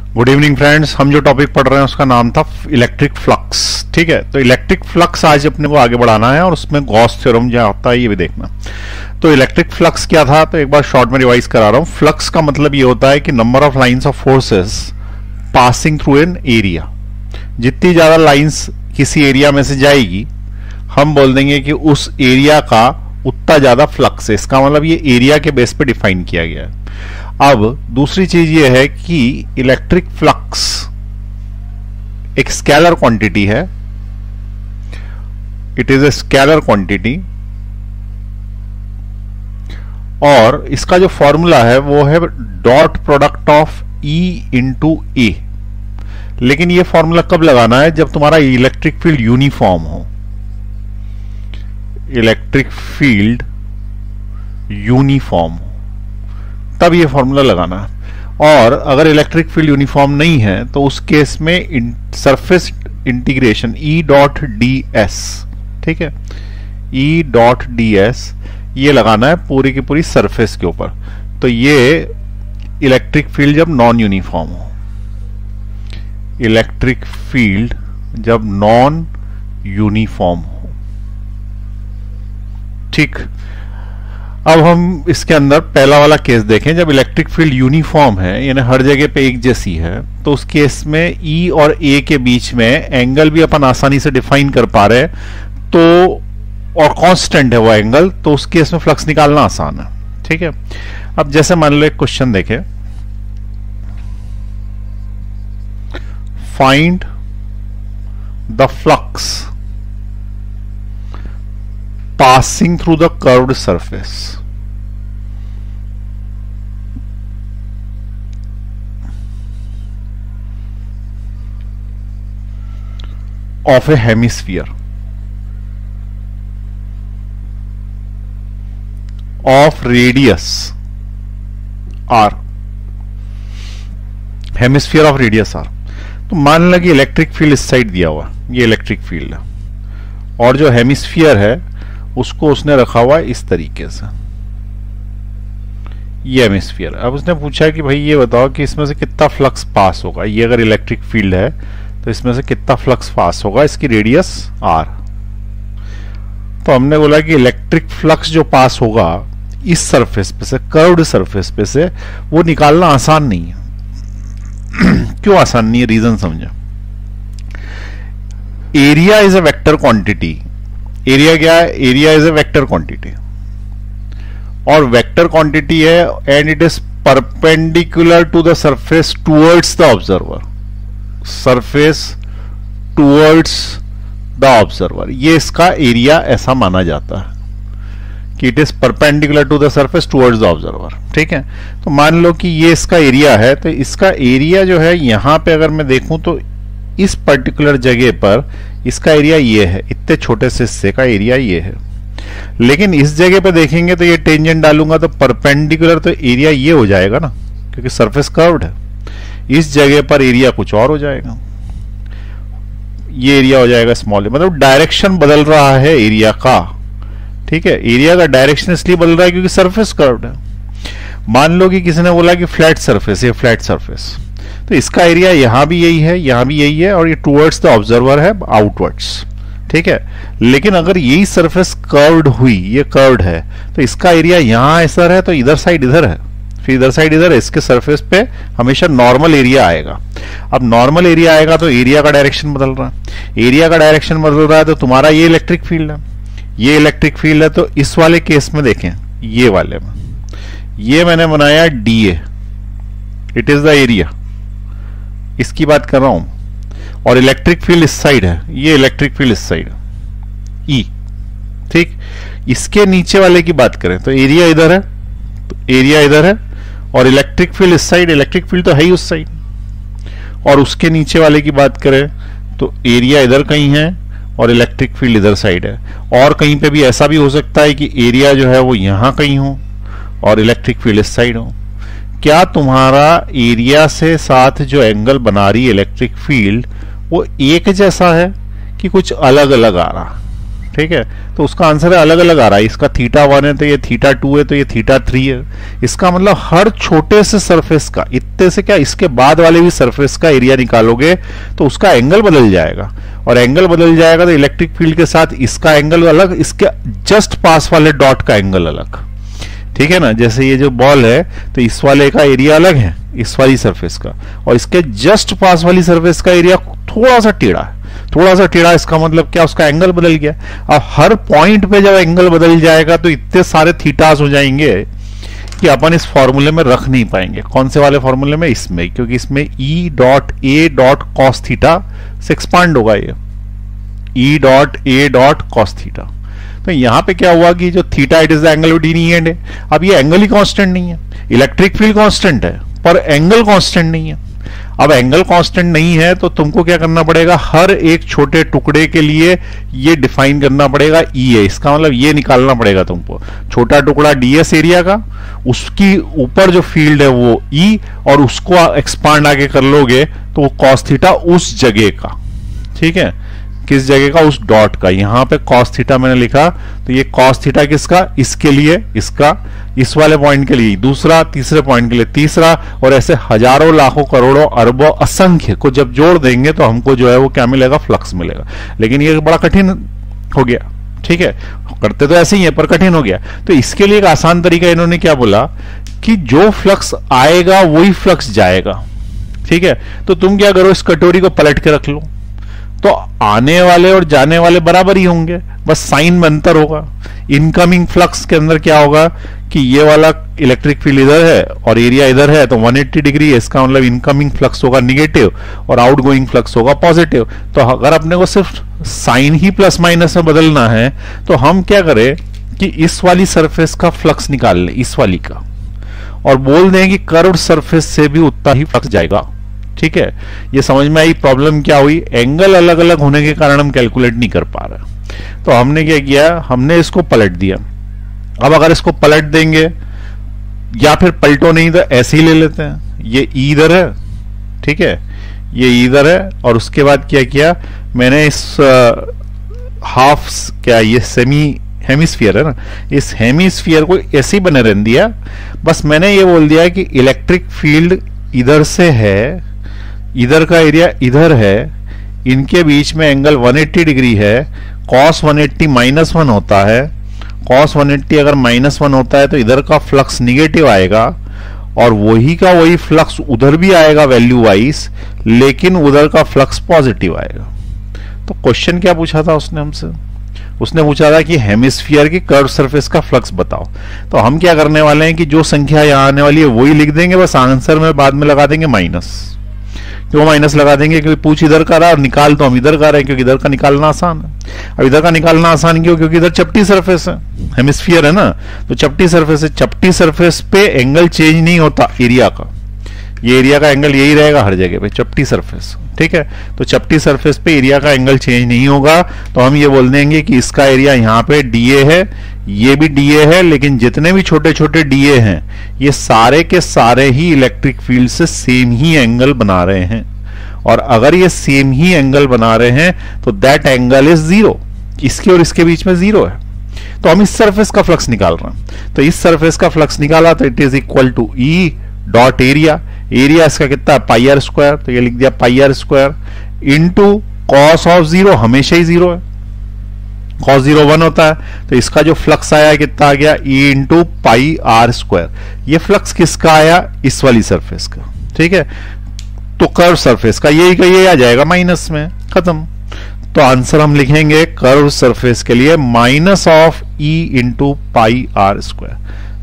Good evening friends. हम जो topic पढ़ रहे हैं उसका नाम था इलेक्ट्रिक फ्लक्स। ठीक है, तो इलेक्ट्रिक फ्लक्स आज अपने को आगे बढ़ाना है और उसमें गॉस थ्योरम जो आता है ये भी देखना। तो इलेक्ट्रिक फ्लक्स क्या था, तो एक बार शॉर्ट में रिवाइज करा रहा हूं। फ्लक्स का मतलब ये होता है कि number of lines of forces passing through an area. जितनी ज्यादा लाइंस किसी एरिया में से जाएगी हम बोल देंगे कि उस एरिया का उतना ज्यादा फ्लक्स है। इसका मतलब ये एरिया के बेस पे डिफाइन किया गया है। अब दूसरी चीज ये है कि इलेक्ट्रिक फ्लक्स एक स्केलर क्वांटिटी है। It is a scalar quantity और इसका जो फॉर्मूला है वो है dot product of E into A. लेकिन ये फॉर्मूला कब लगाना है, जब तुम्हारा इलेक्ट्रिक फील्ड यूनिफॉर्म हो। इलेक्ट्रिक फील्ड यूनिफॉर्म हो तब ये फॉर्मूला लगाना है। और अगर इलेक्ट्रिक फील्ड यूनिफॉर्म नहीं है तो उस केस में surface integration E dot D S, ठीक है, E डॉट डी एस ये लगाना है पूरी की पूरी सरफेस के ऊपर। तो ये इलेक्ट्रिक फील्ड जब नॉन यूनिफॉर्म हो, इलेक्ट्रिक फील्ड जब नॉन यूनिफॉर्म हो। ठीक, अब हम इसके अंदर पहला वाला केस देखें। जब इलेक्ट्रिक फील्ड यूनिफॉर्म है यानी हर जगह पे एक जैसी है, तो उस केस में E और A के बीच में एंगल भी अपन आसानी से डिफाइन कर पा रहे हैं, तो और कांस्टेंट है वो एंगल, तो उस केस में फ्लक्स निकालना आसान है। ठीक है, अब जैसे मान लो एक क्वेश्चन देखें, find the flux passing through the curved surface of a hemisphere of radius r। Hemisphere of radius r। तो मान लगे इलेक्ट्रिक फील्ड इस साइड दिया हुआ, ये इलेक्ट्रिक फील्ड है और जो हेमिस्फीयर है उसको उसने रखा हुआ इस तरीके से, ये हेमिस्फीयर। अब उसने पूछा कि भाई ये बताओ कि इसमें से कितना फ्लक्स पास होगा। ये अगर इलेक्ट्रिक फील्ड है तो इसमें से कितना फ्लक्स पास होगा, इसकी रेडियस r। तो हमने बोला कि इलेक्ट्रिक फ्लक्स जो पास होगा इस सरफेस पे से, कर्व्ड सरफेस पे से, वो निकालना आसान नहीं है। क्यों आसान नहीं है, रीजन समझो। Area is a vector quantity. Area क्या है, area is a vector quantity और वेक्टर क्वांटिटी है and it is perpendicular to the surface towards the observer. Surface towards the observer, ये इसका एरिया ऐसा माना जाता है कि it is perpendicular to the surface towards the observer. ठीक है, तो मान लो कि ये इसका एरिया है, तो इसका एरिया जो है यहां पे अगर मैं देखूं तो इस पर्टिकुलर जगह पर इसका एरिया ये है, इतने छोटे से हिस्से का एरिया ये है। लेकिन इस जगह पे देखेंगे तो ये टेंजेंट डालूंगा तो परपेंडिकुलर, तो एरिया ये हो जाएगा ना, क्योंकि सरफेस कर्व्ड है। इस जगह पर एरिया कुछ और हो जाएगा, ये एरिया हो जाएगा स्मॉल, मतलब डायरेक्शन बदल रहा है एरिया का। ठीक है, एरिया का डायरेक्शन इसलिए बदल रहा है क्योंकि सरफेस कर्व्ड है। मान लो कि किसी ने बोला कि फ्लैट सरफेस, ये फ्लैट सरफेस, तो इसका एरिया यहां भी यही है, यहां भी यही है और ये टुवर्ड्स द ऑब्जर्वर है, आउटवर्ड्स। ठीक है, लेकिन अगर यही सरफेस कर्व्ड हुई, ये कर्व्ड है, तो इसका एरिया यहां ऐसा है तो इधर साइड इधर है, फिर इधर साइड इधर है। इसके सरफेस पे हमेशा नॉर्मल एरिया आएगा। अब नॉर्मल एरिया आएगा तो एरिया का डायरेक्शन बदल रहा है। एरिया का डायरेक्शन बदल रहा है तो तुम्हारा ये इलेक्ट्रिक फील्ड है, ये इलेक्ट्रिक फील्ड है। तो इस वाले केस में देखें, ये वाले में ये मैंने बनाया DA, it is the area, इसकी बात कर रहा हूं। और इलेक्ट्रिक फील्ड इस साइड है, ये इलेक्ट्रिक फील्ड इस साइड E। ठीक, इसके नीचे वाले की बात करें तो एरिया इधर है, तो एरिया इधर है और इलेक्ट्रिक फील्ड इस साइड, इलेक्ट्रिक फील्ड तो है ही उस साइड। और उसके नीचे वाले की बात करें तो एरिया इधर कहीं है और इलेक्ट्रिक फील्ड इधर साइड है। और कहीं पे भी ऐसा भी हो सकता है कि एरिया जो है वो यहां कहीं हो और इलेक्ट्रिक फील्ड इस साइड हो। क्या तुम्हारा एरिया से साथ जो एंगल बना रही है इलेक्ट्रिक फील्ड वो एक जैसा है कि कुछ अलग अलग आ रहा? ठीक है, तो उसका आंसर है अलग अलग आ रहा है। इसका θ1 है तो ये θ2 है तो ये θ3 है। इसका मतलब हर छोटे से सरफेस का, इतने से क्या इसके बाद वाले भी सरफेस का एरिया निकालोगे तो उसका एंगल बदल जाएगा, और एंगल बदल जाएगा तो इलेक्ट्रिक फील्ड के साथ इसका एंगल अलग, इसके जस्ट पास वाले डॉट का एंगल अलग। ठीक है ना, जैसे ये जो बॉल है तो इस वाले का एरिया अलग है इस वाली सरफेस का, और इसके जस्ट पास वाली सरफेस का एरिया थोड़ा सा टेढ़ा है। थोड़ा सा टेढ़ा इसका मतलब क्या, उसका एंगल बदल गया। अब हर पॉइंट पे जब एंगल बदल जाएगा तो इतने सारे थीटास हो जाएंगे कि अपन इस फॉर्मूले में रख नहीं पाएंगे। कौन से वाले फॉर्मूले में? इसमें, क्योंकि इसमें E dot A dot cos theta से एक्सपांड होगा ये E dot A dot cos theta. तो यहां पे क्या हुआ कि जो theta it is the angle between E and A. अब ये एंगल ही कांस्टेंट नहीं है, इलेक्ट्रिक फील्ड कांस्टेंट है पर एंगल कांस्टेंट नहीं है। अब एंगल कांस्टेंट नहीं है तो तुमको क्या करना पड़ेगा, हर एक छोटे टुकड़े के लिए ये डिफाइन करना पड़ेगा ई है। इसका मतलब ये निकालना पड़ेगा तुमको, छोटा टुकड़ा ds एरिया का, उसकी ऊपर जो फील्ड है वो ई, और उसको एक्सपांड आगे कर लोगे तो वो कॉस थीटा उस जगह का। ठीक है, किस जगह का? उस डॉट का। यहां पे कॉस थीटा मैंने लिखा तो ये कॉस थीटा किसका? इसके लिए, इसका, इस वाले पॉइंट के लिए दूसरा, तीसरे पॉइंट के लिए तीसरा, और ऐसे हजारों लाखों करोड़ों अरबों असंख्य को जब जोड़ देंगे तो हमको जो है वो क्या मिलेगा? फ्लक्स मिलेगा। लेकिन ये बड़ा कठिन हो गया। ठीक है, करते तो ऐसे ही है पर कठिन हो गया। तो इसके लिए एक आसान तरीका इन्होंने क्या बोला कि जो फ्लक्स आएगा वही फ्लक्स जाएगा। ठीक है, तो तुम क्या करो, इस कटोरी को पलट के रख लो तो आने वाले और जाने वाले बराबर ही होंगे, बस साइन में अंतर होगा। इनकमिंग फ्लक्स के अंदर क्या होगा कि ये वाला इलेक्ट्रिक फील्ड इधर है और एरिया इधर है तो 180 डिग्री है, इसका मतलब इनकमिंग फ्लक्स होगा निगेटिव और आउटगोइंग फ्लक्स होगा पॉजिटिव। तो अगर अपने को सिर्फ साइन ही प्लस माइनस में बदलना है तो हम क्या करें कि इस वाली सरफेस का फ्लक्स निकाल लें, इस वाली का, और बोल दें कि कर्व्ड सरफेस से भी उतना ही फ्लक्स जाएगा। ठीक है, ये समझ में आई प्रॉब्लम क्या हुई? एंगल अलग अलग होने के कारण हम कैलकुलेट नहीं कर पा रहे, तो हमने क्या किया, हमने इसको पलट दिया। अब अगर इसको पलट देंगे या फिर पलटो नहीं तो ऐसे ही ले लेते हैं, ये इधर है, ठीक है, ये इधर है, और उसके बाद क्या किया मैंने, इस हाफ क्या ये सेमी हेमिस्फीयर है ना, इस हेमिस्फीयर को ऐसे ही बने रहने दिया। बस मैंने ये बोल दिया कि इलेक्ट्रिक फील्ड इधर से है, इधर का एरिया इधर है, इनके बीच में एंगल 180 डिग्री है, cos 180 -1 होता है, cos 180 अगर -1 होता है तो इधर का फ्लक्स निगेटिव आएगा और वही का वही फ्लक्स उधर भी आएगा वैल्यू वाइज, लेकिन उधर का फ्लक्स पॉजिटिव आएगा। तो क्वेश्चन क्या पूछा था उसने हमसे? उसने पूछा था कि हेमिस्फीयर की कर्व सरफेस का फ्लक्स बताओ। तो हम क्या करने वाले हैं कि जो संख्या यहां आने वाली है वही लिख देंगे, बस आंसर में बाद में लगा देंगे माइनस। क्यों माइनस लगा देंगे? क्योंकि पूछ इधर का रहा और निकाल तो हम इधर का रहे हैं, क्योंकि इधर का निकालना आसान है। अब इधर का निकालना आसान क्यों? क्योंकि इधर चपटी सरफेस है, हेमिस्फीयर है ना, तो चपटी सरफेस है। चपटी सरफेस पे एंगल चेंज नहीं होता एरिया का, ये एरिया का एंगल यही रहेगा हर जगह पे, चपटी सरफेस। ठीक है, तो चपटी सरफेस पे एरिया का एंगल चेंज नहीं होगा, तो हम ये बोल देंगे कि इसका एरिया यहाँ पे डीए है, ये भी डीए है, लेकिन जितने भी छोटे छोटे डीए हैं ये सारे के सारे ही इलेक्ट्रिक फील्ड से सेम ही एंगल बना रहे हैं, और अगर ये सेम ही एंगल बना रहे हैं तो दैट एंगल इज जीरो, इसके और इसके बीच में जीरो है। तो हम इस सरफेस का फ्लक्स निकाल रहे हैं, तो इस सरफेस का फ्लक्स निकाला तो it is equal to E dot area, area इसका कितना है पाई आर स्क्वायर, तो ये लिख दिया pi are square into cos of zero, हमेशा ही जीरो है, कॉस 0 1 होता है, तो इसका जो फ्लक्स आया कितना आ गया E into pi are square. ये फ्लक्स किसका आया? इस वाली सरफेस का। ठीक है, तो कर्व सरफेस का यही का ये आ जाएगा माइनस में, खत्म। तो आंसर हम लिखेंगे कर्व सरफेस के लिए minus of E into pi are square,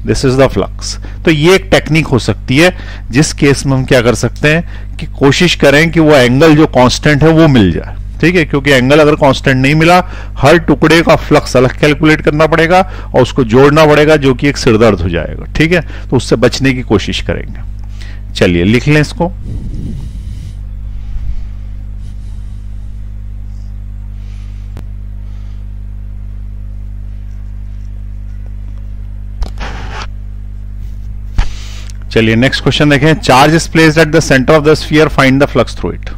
this is the flux. तो ये एक टेक्निक हो सकती है जिस केस में हम क्या कर सकते हैं कि कोशिश करें कि वो एंगल जो कांस्टेंट है वो मिल जाए। ठीक है, क्योंकि एंगल अगर कांस्टेंट नहीं मिला, हर टुकड़े का फ्लक्स अलग कैलकुलेट करना पड़ेगा और उसको जोड़ना पड़ेगा, जो कि एक सिरदर्द हो जाएगा। ठीक है, तो उससे बचने की कोशिश करेंगे। चलिए लिख लें इसको। चलिए नेक्स्ट क्वेश्चन देखें। Charge is placed at the centre of the sphere, find the flux through it.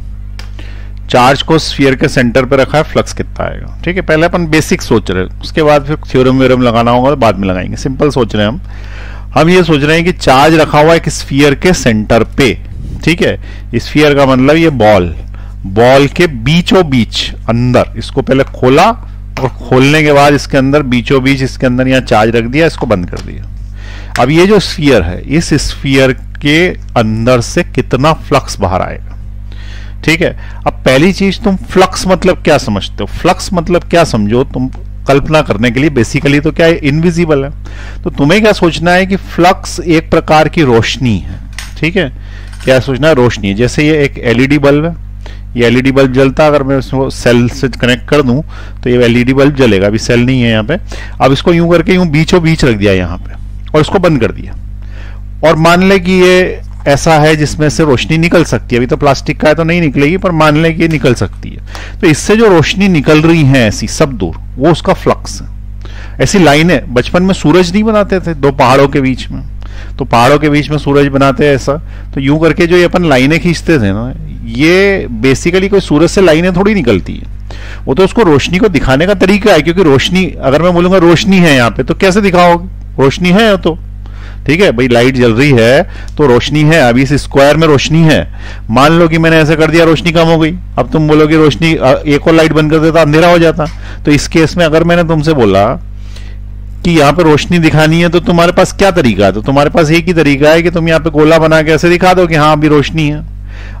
Charge को स्फीयर के सेंटर पे रखा है, फ्लक्स कितना आएगा। ठीक है, पहले अपन बेसिक सोच रहे हैं, उसके बाद फिर थ्योरम व्योरम लगाना होगा तो बाद में लगाएंगे। सिंपल सोच रहे हैं हम ये सोच रहे हैं कि चार्ज रखा हुआ है एक स्फीयर के सेंटर पे। ठीक है, स्फीयर का मतलब ये बॉल के बीचों बीच अंदर, इसको पहले खोला और खोलने के बाद इसके अंदर बीचों बीच इसके अंदर यहाँ चार्ज रख दिया, इसको बंद कर दिया। अब ये जो स्फीयर है, इस स्फीयर के अंदर से कितना फ्लक्स बाहर आएगा। ठीक है, अब पहली चीज, तुम फ्लक्स मतलब क्या समझते हो? फ्लक्स मतलब क्या समझो तुम कल्पना करने के लिए, बेसिकली तो क्या है, इनविजिबल है। तो तुम्हें क्या सोचना है कि फ्लक्स एक प्रकार की रोशनी है। ठीक है, क्या सोचना है? रोशनी। जैसे ये एक एलईडी बल्ब है, ये एलईडी बल्ब जलता, अगर मैं इसको सेल से कनेक्ट कर दूं तो ये एलईडी बल्ब जलेगा। अभी सेल नहीं है यहाँ पे, अब इसको यूं करके यूं बीचों बीच रख दिया यहाँ पे और इसको बंद कर दिया, और मान ले कि ये ऐसा है जिसमें से रोशनी निकल सकती है। अभी तो प्लास्टिक का है तो नहीं निकलेगी, पर मान ले कि ये निकल सकती है। तो इससे जो रोशनी निकल रही है ऐसी सब दूर, वो उसका फ्लक्स है। ऐसी लाइनें बचपन में सूरज नहीं बनाते थे दो पहाड़ों के बीच में, तो पहाड़ों के बीच में सूरज बनाते हैं ऐसा, तो यूं करके जो ये अपन लाइनें खींचते थे ना, ये बेसिकली कोई सूरज से लाइनें थोड़ी निकलती है, वो तो उसको रोशनी को दिखाने का तरीका है। क्योंकि रोशनी, अगर मैं बोलूंगा रोशनी है यहाँ पे, तो कैसे दिखाओगे? रोशनी है तो, ठीक है भाई, लाइट जल रही है तो रोशनी है। अभी इस स्क्वायर में रोशनी है, मान लो कि मैंने ऐसा कर दिया, रोशनी कम हो गई। अब तुम बोलोगे रोशनी, एक और लाइट बंद कर देता अंधेरा हो जाता। तो इस केस में अगर मैंने तुमसे बोला कि यहाँ पे रोशनी दिखानी है, तो तुम्हारे पास क्या तरीका है? तो तुम्हारे पास एक ही तरीका है कि तुम यहाँ पे गोला बना के ऐसे दिखा दो कि हाँ अभी रोशनी है।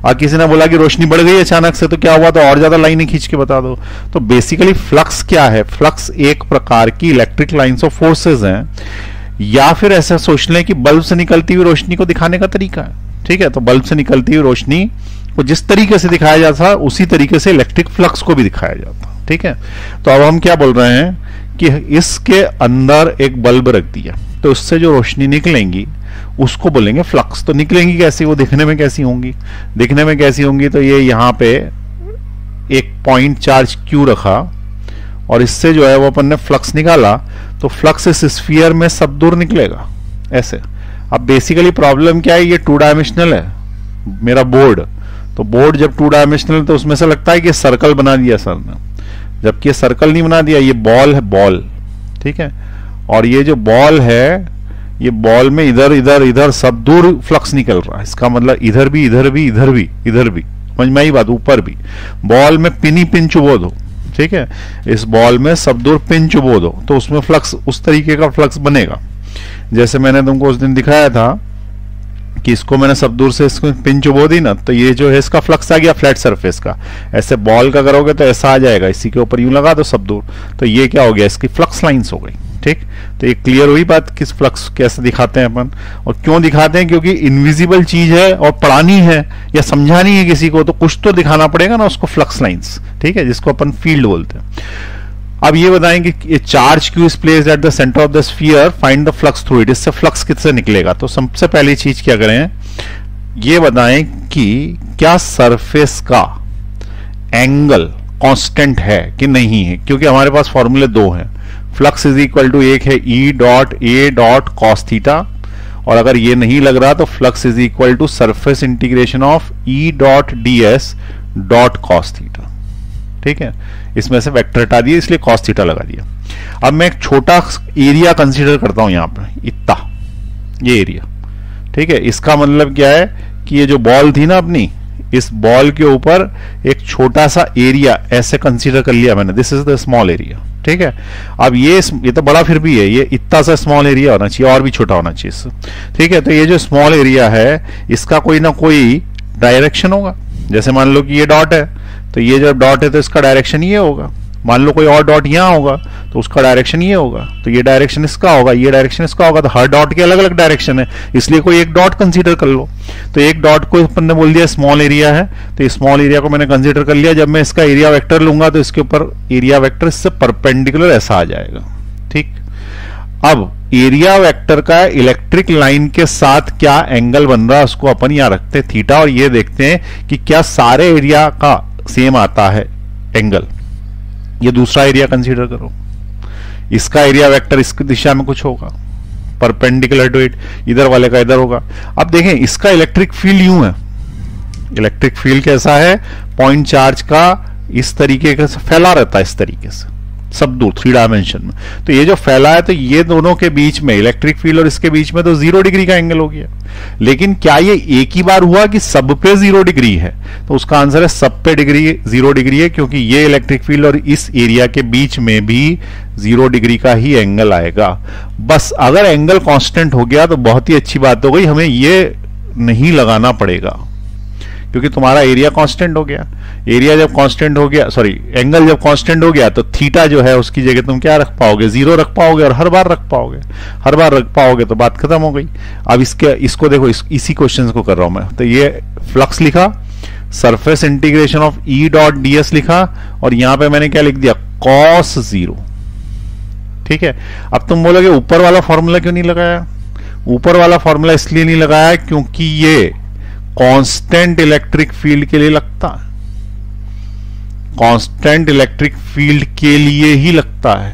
और किसी ने बोला कि रोशनी बढ़ गई अचानक से, तो क्या हुआ? तो और ज्यादा लाइनें खींच के बता दो। तो बेसिकली फ्लक्स क्या है? फ्लक्स एक प्रकार की इलेक्ट्रिक लाइन्स ऑफ फोर्सेज हैं, या फिर ऐसा सोच लें कि बल्ब से निकलती हुई रोशनी को दिखाने का तरीका है। ठीक है, तो बल्ब से निकलती हुई रोशनी को जिस तरीके से दिखाया जाता, उसी तरीके से इलेक्ट्रिक फ्लक्स को भी दिखाया जाता। ठीक है, तो अब हम क्या बोल रहे हैं कि इसके अंदर एक बल्ब रख दिया, तो उससे जो रोशनी निकलेंगी उसको बोलेंगे फ्लक्स। तो निकलेंगी कैसी? वो दिखने में कैसी होंगी? दिखने में कैसी होंगी? तो ये यहाँ पे एक पॉइंट चार्ज क्यू रखा और इससे जो है वो अपन ने फ्लक्स निकाला, तो फ्लक्स इस स्फीयर में सब दूर निकलेगा ऐसे। अब बेसिकली प्रॉब्लम क्या है? ये 2 डायमेंशनल है मेरा बोर्ड, तो बोर्ड जब 2 डायमेंशनल तो उसमें से लगता है कि सर्कल बना दिया सर ने, जबकि ये सर्कल नहीं बना दिया, ये बॉल है, बॉल। ठीक है, और ये जो बॉल है, ये बॉल में इधर इधर इधर सब दूर फ्लक्स निकल रहा है। इसका मतलब इधर भी इधर भी इधर भी इधर भी, समझ में आई बात? ऊपर भी बॉल में पिन ही पिन चुबो दो। ठीक है, इस बॉल में सब दूर पिन चुबो दो, तो उसमें फ्लक्स उस तरीके का फ्लक्स बनेगा जैसे मैंने तुमको उस दिन दिखाया था कि इसको मैंने सब दूर से इसको पिन चुबो दी ना, तो ये जो है इसका फ्लक्स आ गया फ्लैट सरफेस का। ऐसे बॉल का करोगे तो ऐसा आ जाएगा, इसी के ऊपर यूं लगा दो सब दूर, तो ये क्या हो गया? इसकी फ्लक्स लाइंस हो गई। ठीक, तो ये क्लियर हुई बात किस फ्लक्स कैसे दिखाते हैं अपन और क्यों दिखाते हैं? क्योंकि इनविजिबल चीज है और पढ़ानी है या समझानी है किसी को, तो कुछ तो दिखाना पड़ेगा ना उसको, फ्लक्स लाइंस। ठीक है, जिसको अपन फील्ड बोलते हैं। अब ये बताएंगे कि charge Q is placed at the centre of the sphere, find the flux through it. इससे फ्लक्स किससे निकलेगा? तो सबसे पहली चीज क्या करें, ये बताएं कि क्या सरफेस का एंगल कांस्टेंट है कि नहीं है, क्योंकि हमारे पास फॉर्मूले 2 हैं। फ्लक्स इज इक्वल टू, एक है E dot A dot cos theta, और अगर ये नहीं लग रहा तो flux is equal to surface integration of E dot D S dot cos theta. ठीक है, इसमें से वेक्टर हटा दिया इसलिए कॉस थीटा लगा दिया। अब मैं एक छोटा एरिया कंसीडर करता हूं यहां पर, इतना ये एरिया। ठीक है, इसका मतलब क्या है कि ये जो बॉल थी ना अपनी, इस बॉल के ऊपर एक छोटा सा एरिया ऐसे कंसीडर कर लिया मैंने, this is the small area. ठीक है, अब ये तो बड़ा फिर भी है, ये इतना सा स्मॉल एरिया होना चाहिए और भी छोटा होना चाहिए इससे। ठीक है, तो ये जो स्मॉल एरिया है इसका कोई ना कोई डायरेक्शन होगा। जैसे मान लो कि ये डॉट है, तो ये जब डॉट है तो इसका डायरेक्शन ये होगा। मान लो कोई और डॉट यहां होगा तो उसका डायरेक्शन ये होगा, तो ये डायरेक्शन इसका होगा, ये डायरेक्शन इसका होगा। तो हर डॉट के अलग अलग डायरेक्शन है, इसलिए कोई एक डॉट कंसीडर कर लो। तो एक डॉट को अपन ने बोल दिया स्मॉल एरिया है, तो स्मॉल एरिया को मैंने कंसीडर कर लिया। जब मैं इसका एरिया वेक्टर लूंगा तो इसके ऊपर एरिया वेक्टर इससे परपेंडिकुलर ऐसा आ जाएगा। ठीक, अब एरिया वेक्टर का इलेक्ट्रिक लाइन के साथ क्या एंगल बन रहा है उसको अपन यहां रखते हैं थीटा, और ये देखते हैं कि क्या सारे एरिया का सेम आता है एंगल। ये दूसरा एरिया कंसीडर करो, इसका एरिया वेक्टर इस दिशा में कुछ होगा परपेंडिकुलर टू इट, इधर वाले का इधर होगा। अब देखें इसका इलेक्ट्रिक फील्ड यूं है, इलेक्ट्रिक फील्ड कैसा है, पॉइंट चार्ज का इस तरीके से फैला रहता है, इस तरीके से सब दूर 3 डायमेंशन में। तो ये जो फैला है, तो ये दोनों के बीच में इलेक्ट्रिक फील्ड और इसके बीच में तो 0 डिग्री का एंगल हो गया। लेकिन क्या ये एक ही बार हुआ कि सब पे 0 डिग्री है? तो उसका आंसर है सब पे 0 डिग्री है, क्योंकि ये इलेक्ट्रिक फील्ड और इस एरिया के बीच में भी 0 डिग्री का ही एंगल आएगा। बस अगर एंगल कांस्टेंट हो गया तो बहुत ही अच्छी बात हो गई, हमें ये नहीं लगाना पड़ेगा क्योंकि तुम्हारा एरिया कांस्टेंट हो गया। एरिया जब कांस्टेंट हो गया, सॉरी एंगल जब कांस्टेंट हो गया, तो थीटा जो है उसकी जगह तुम क्या रख पाओगे, 0 रख पाओगे, और हर बार रख पाओगे, हर बार रख पाओगे तो बात खत्म हो गई। अब इसको देखो, इसी क्वेश्चन को कर रहा हूं मैं। तो ये फ्लक्स लिखा, surface integration of E dot ds लिखा, और यहां पे मैंने क्या लिख दिया, cos 0। ठीक है, अब तुम बोलोगे ऊपर वाला फॉर्मूला क्यों नहीं लगाया? ऊपर वाला फॉर्मूला इसलिए नहीं लगाया क्योंकि ये कांस्टेंट इलेक्ट्रिक फील्ड के लिए लगता है, कांस्टेंट इलेक्ट्रिक फील्ड के लिए ही लगता है।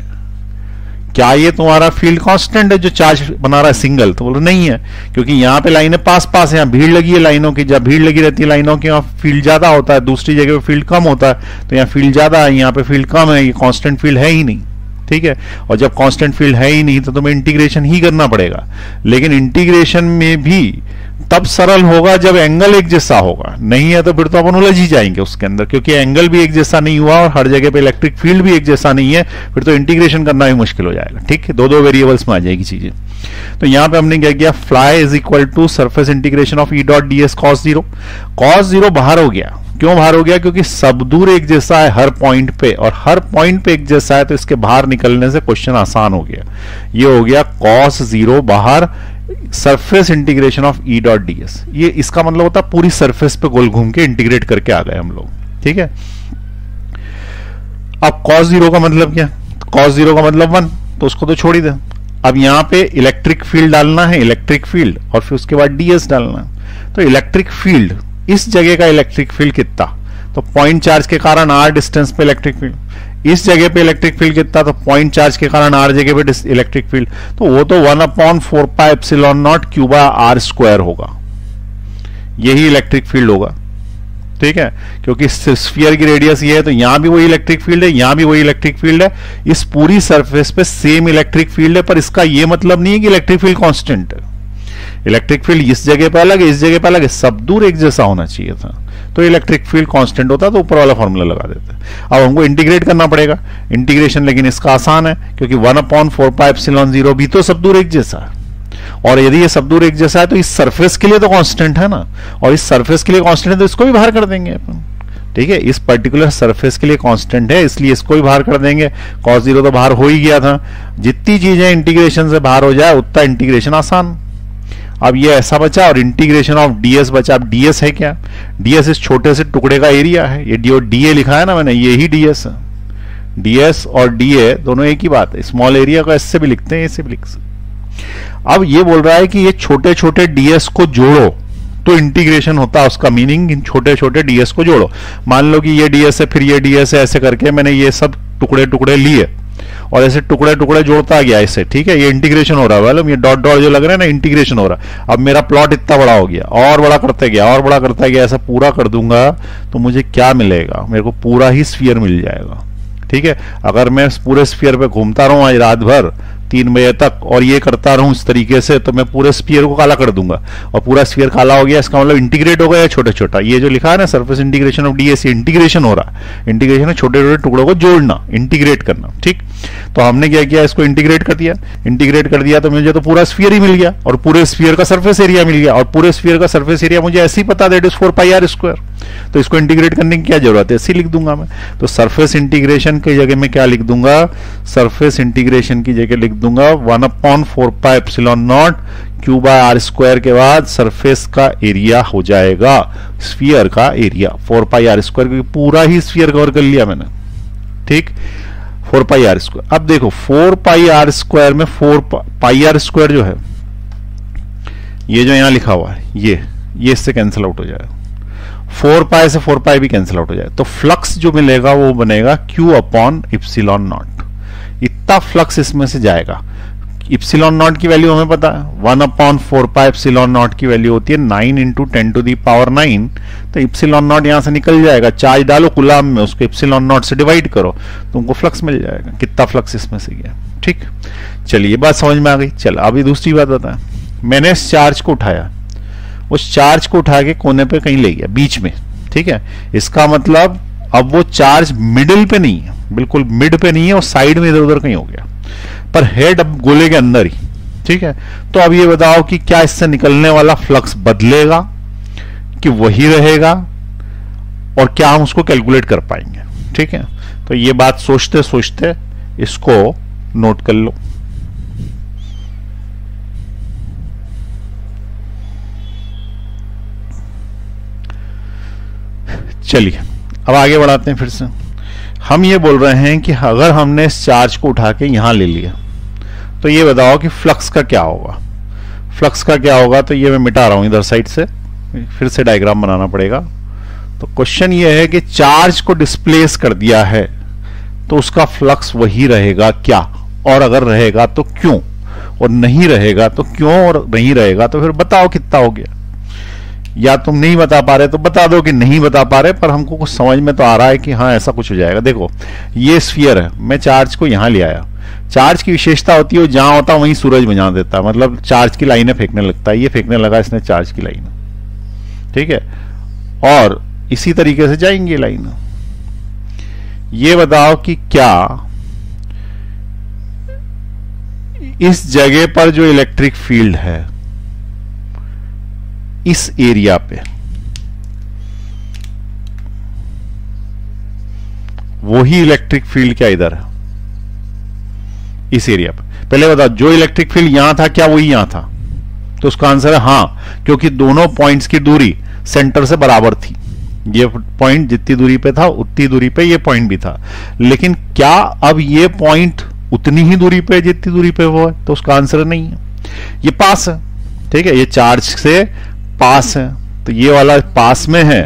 क्या ये तुम्हारा फील्ड कांस्टेंट है जो चार्ज बना रहा है सिंगल? तो बोलो नहीं है, क्योंकि यहां पे लाइनें पास पास है, यहां भीड़ लगी है लाइनों की। जब भीड़ लगी रहती है लाइनों की, वहां फील्ड ज्यादा होता है, दूसरी जगह पे फील्ड कम होता है। तो यहां फील्ड ज्यादा है, यहां पे फील्ड कम है, ये कांस्टेंट फील्ड है ही नहीं। ठीक है, और जब कांस्टेंट फील्ड है ही नहीं तो तुम्हें इंटीग्रेशन ही करना पड़ेगा। लेकिन इंटीग्रेशन में भी तब सरल होगा जब एंगल एक जैसा होगा, नहीं है तो फिर तो अपन उलझ ही जाएंगे उसके अंदर, क्योंकि एंगल भी एक जैसा नहीं हुआ और हर जगह पे इलेक्ट्रिक फील्ड भी एक जैसा नहीं है, फिर तो इंटीग्रेशन करना भी मुश्किल हो जाएगा। ठीक है, दो वेरिएबल्स में आ जाएगी चीजें। तो यहां पे हमने क्या किया, phi is equal to surface integration of E dot ds cos 0। cos 0 बाहर हो गया। क्यों बाहर हो गया? क्योंकि सब दूर एक जैसा है हर पॉइंट पे, और हर पॉइंट पे एक जैसा है, तो इसके बाहर निकलने से क्वेश्चन आसान हो गया। ये हो गया cos 0 बाहर, surface integration of E dot ds। ये इसका मतलब होता है पूरी सरफेस पे गोल घूम के इंटीग्रेट करके आ गए हम लोग। ठीक है, अब cos 0 का मतलब क्या? cos 0 का मतलब 1, तो उसको तो छोड़ ही दे। अब यहां पे इलेक्ट्रिक फील्ड डालना है, इलेक्ट्रिक फील्ड, और फिर उसके बाद ds डालना है। तो इलेक्ट्रिक फील्ड, इस जगह का इलेक्ट्रिक फील्ड कितना? तो पॉइंट चार्ज के कारण r डिस्टेंस पे इलेक्ट्रिक फील्ड। इस जगह पे इलेक्ट्रिक फील्ड कितना? तो पॉइंट चार्ज के कारण r जगह पे इलेक्ट्रिक फील्ड, तो वो तो 1/4 pi epsilon naught q by r square होगा। यही इलेक्ट्रिक फील्ड होगा। ठीक है, क्योंकि स्फीयर की रेडियस ये है, तो यहां भी वही इलेक्ट्रिक फील्ड है, यहां भी वही इलेक्ट्रिक फील्ड है। इस पूरी सरफेस पे सेम इलेक्ट्रिक फील्ड है, पर इसका ये मतलब नहीं है कि इलेक्ट्रिक फील्ड कांस्टेंट है। इलेक्ट्रिक फील्ड इस जगह पे अलग है, इस जगह पे अलग है, सब दूर एक जैसा होना चाहिए था, तो इलेक्ट्रिक फील्ड कांस्टेंट होता, तो ऊपर वाला फॉर्मूला लगा देते। अब हमको इंटीग्रेट करना पड़ेगा, इंटीग्रेशन लेकिन इसका आसान है, क्योंकि 1/4 पाई एप्सिलॉन 0 भी तो सब दूर एक जैसा है, और यदि ये सब दूर एक जैसा है तो इस सरफेस के लिए तो कांस्टेंट है ना, और इस सरफेस के लिए कांस्टेंट है तो इसको भी बाहर कर देंगे अपन। ठीक है, इस पर्टिकुलर सरफेस के लिए कांस्टेंट है, इसलिए इसको भी बाहर कर देंगे। cos 0 तो बाहर हो ही गया था। जितनी चीजें इंटीग्रेशन से बाहर हो जाए उतना इंटीग्रेशन आसान। अब ये ऐसा बचा, और इंटीग्रेशन ऑफ ds बचा। अब ds है क्या? ds इस छोटे से टुकड़े का एरिया है। ये dA लिखा है ना मैंने, ये ही ds है। ds और dA दोनों एक ही बात है। स्मॉल एरिया को ऐसे भी लिखते हैं, ऐसे भी लिख सकते। अब ये बोल रहा है कि ये छोटे छोटे ds को जोड़ो तो इंटीग्रेशन होता है। उसका मीनिंग इन छोटे छोटे ds को जोड़ो। मान लो कि ये ds है, फिर ये ds है, ऐसे करके मैंने ये सब टुकड़े टुकड़े लिए और ऐसे टुकड़े टुकड़े जोड़ता गया ऐसे। ठीक है, ये इंटीग्रेशन हो रहा है, मतलब ये डॉट डॉट जो लग रहा है ना, इंटीग्रेशन हो रहा है। अब मेरा प्लॉट इतना बड़ा हो गया, और बड़ा करते गया, और बड़ा करता गया, ऐसा पूरा कर दूंगा तो मुझे क्या मिलेगा? मेरे को पूरा ही स्फीयर मिल जाएगा। ठीक है, अगर मैं पूरे स्फीयर पे घूमता रहूं आज रात भर 3 बजे तक और ये करता रहूं इस तरीके से, तो मैं पूरे स्फीयर को काला कर दूंगा, और पूरा स्फीयर काला हो गया, इसका मतलब इंटीग्रेट हो गया छोटा छोटा। ये जो लिखा है ना surface integration of ds, integration हो रहा है। इंटीग्रेशन है छोटे छोटे टुकड़ों को जोड़ना, इंटीग्रेट करना। ठीक, तो हमने क्या किया, इसको इंटीग्रेट कर दिया। इंटीग्रेट कर दिया तो मुझे तो पूरा स्फीयर ही मिल गया, और पूरे स्फीयर का सरफेस एरिया मिल गया, और पूरे स्फीयर का सरफेस एरिया मुझे ऐसे ही पता, that is 4 pi r square. तो इसको इंटीग्रेट करने की क्या जरूरत है, ऐसे लिख दूंगा मैं। तो सरफेस इंटीग्रेशन की जगह में क्या लिख दूंगा? सरफेस इंटीग्रेशन की जगह लिख दूंगा 1/4 pi epsilon naught q by r square के बाद सरफेस का एरिया हो जाएगा, स्फीयर का एरिया 4 पाई r स्क्वायर, क्योंकि पूरा ही स्फीयर कवर कर लिया मैंने। ठीक, 4 पाई r स्क्वायर। अब देखो 4 पाई r स्क्वायर में 4 पाई r स्क्वायर जो है, ये जो यहां लिखा हुआ है, ये इससे कैंसिल आउट हो जाएगा। 4 पाई से 4 पाई भी कैंसिल आउट हो जाए, तो फ्लक्स जो मिलेगा वो बनेगा q/ε0। इतना फ्लक्स इसमें से जाएगा। इप्सिलॉन नॉट की वैल्यू हमें पता है 1/4 इप्सिलॉन नॉट की वैल्यू होती है 9 × 10⁹ तो इप्सिलॉन नॉट यहां से निकल जाएगा, चार्ज डालो कूलाम में, उसको इप्सिलॉन नॉट से डिवाइड करो, तुमको फ्लक्स मिल जाएगा, कितना फ्लक्स इसमें से गया। ठीक, चलिए ये बात समझ में आ गई। चल अभी दूसरी बात बता, मैंने इस चार्ज को उठाया, उस चार्ज को उठा के कोने पे कहीं ले गया बीच में, ठीक है, इसका मतलब अब वो चार्ज मिडिल पे नहीं है, बिल्कुल मिड पे नहीं है, और साइड में इधर उधर कहीं हो गया, पर हेड अब गोले के अंदर ही। ठीक है, तो अब ये बताओ कि क्या इससे निकलने वाला फ्लक्स बदलेगा कि वही रहेगा, और क्या हम उसको कैलकुलेट कर पाएंगे। ठीक है, तो ये बात सोचते सोचते इसको नोट कर लो। चलिए अब आगे बढ़ाते हैं। फिर से हम ये बोल रहे हैं कि अगर हमने इस चार्ज को उठा के यहां ले लिया तो ये बताओ कि फ्लक्स का क्या होगा। फ्लक्स का क्या होगा, तो ये मैं मिटा रहा हूं इधर साइड से, फिर से डायग्राम बनाना पड़ेगा। तो क्वेश्चन ये है कि चार्ज को डिस्प्लेस कर दिया है तो उसका फ्लक्स वही रहेगा क्या, और अगर रहेगा तो क्यों, और नहीं रहेगा तो क्यों, और नहीं रहेगा तो फिर बताओ कितना हो गया। या तुम नहीं बता पा रहे तो बता दो कि नहीं बता पा रहे, पर हमको कुछ समझ में तो आ रहा है कि हाँ ऐसा कुछ हो जाएगा। देखो ये स्फीयर है, मैं चार्ज को यहां ले आया, चार्ज की विशेषता होती है जहां होता वहीं सूरज बजा देता है, मतलब चार्ज की लाइनें फेंकने लगता है, ये फेंकने लगा इसने चार्ज की लाइन। ठीक है, और इसी तरीके से जाएंगे लाइन। ये बताओ कि क्या इस जगह पर जो इलेक्ट्रिक फील्ड है इस एरिया पे, वही इलेक्ट्रिक फील्ड क्या इधर है इस एरिया पे। पहले बताओ जो इलेक्ट्रिक फील्ड यहां था क्या वही यहां था, तो उसका आंसर है हां, क्योंकि दोनों पॉइंट्स की दूरी सेंटर से बराबर थी। ये पॉइंट जितनी दूरी पे था उतनी दूरी पे ये पॉइंट भी था, लेकिन क्या अब ये पॉइंट उतनी ही दूरी पे जितनी दूरी पे वो है, तो उसका आंसर नहीं है। ये पास है, ठीक है, ये चार्ज से पास है, तो ये वाला पास में है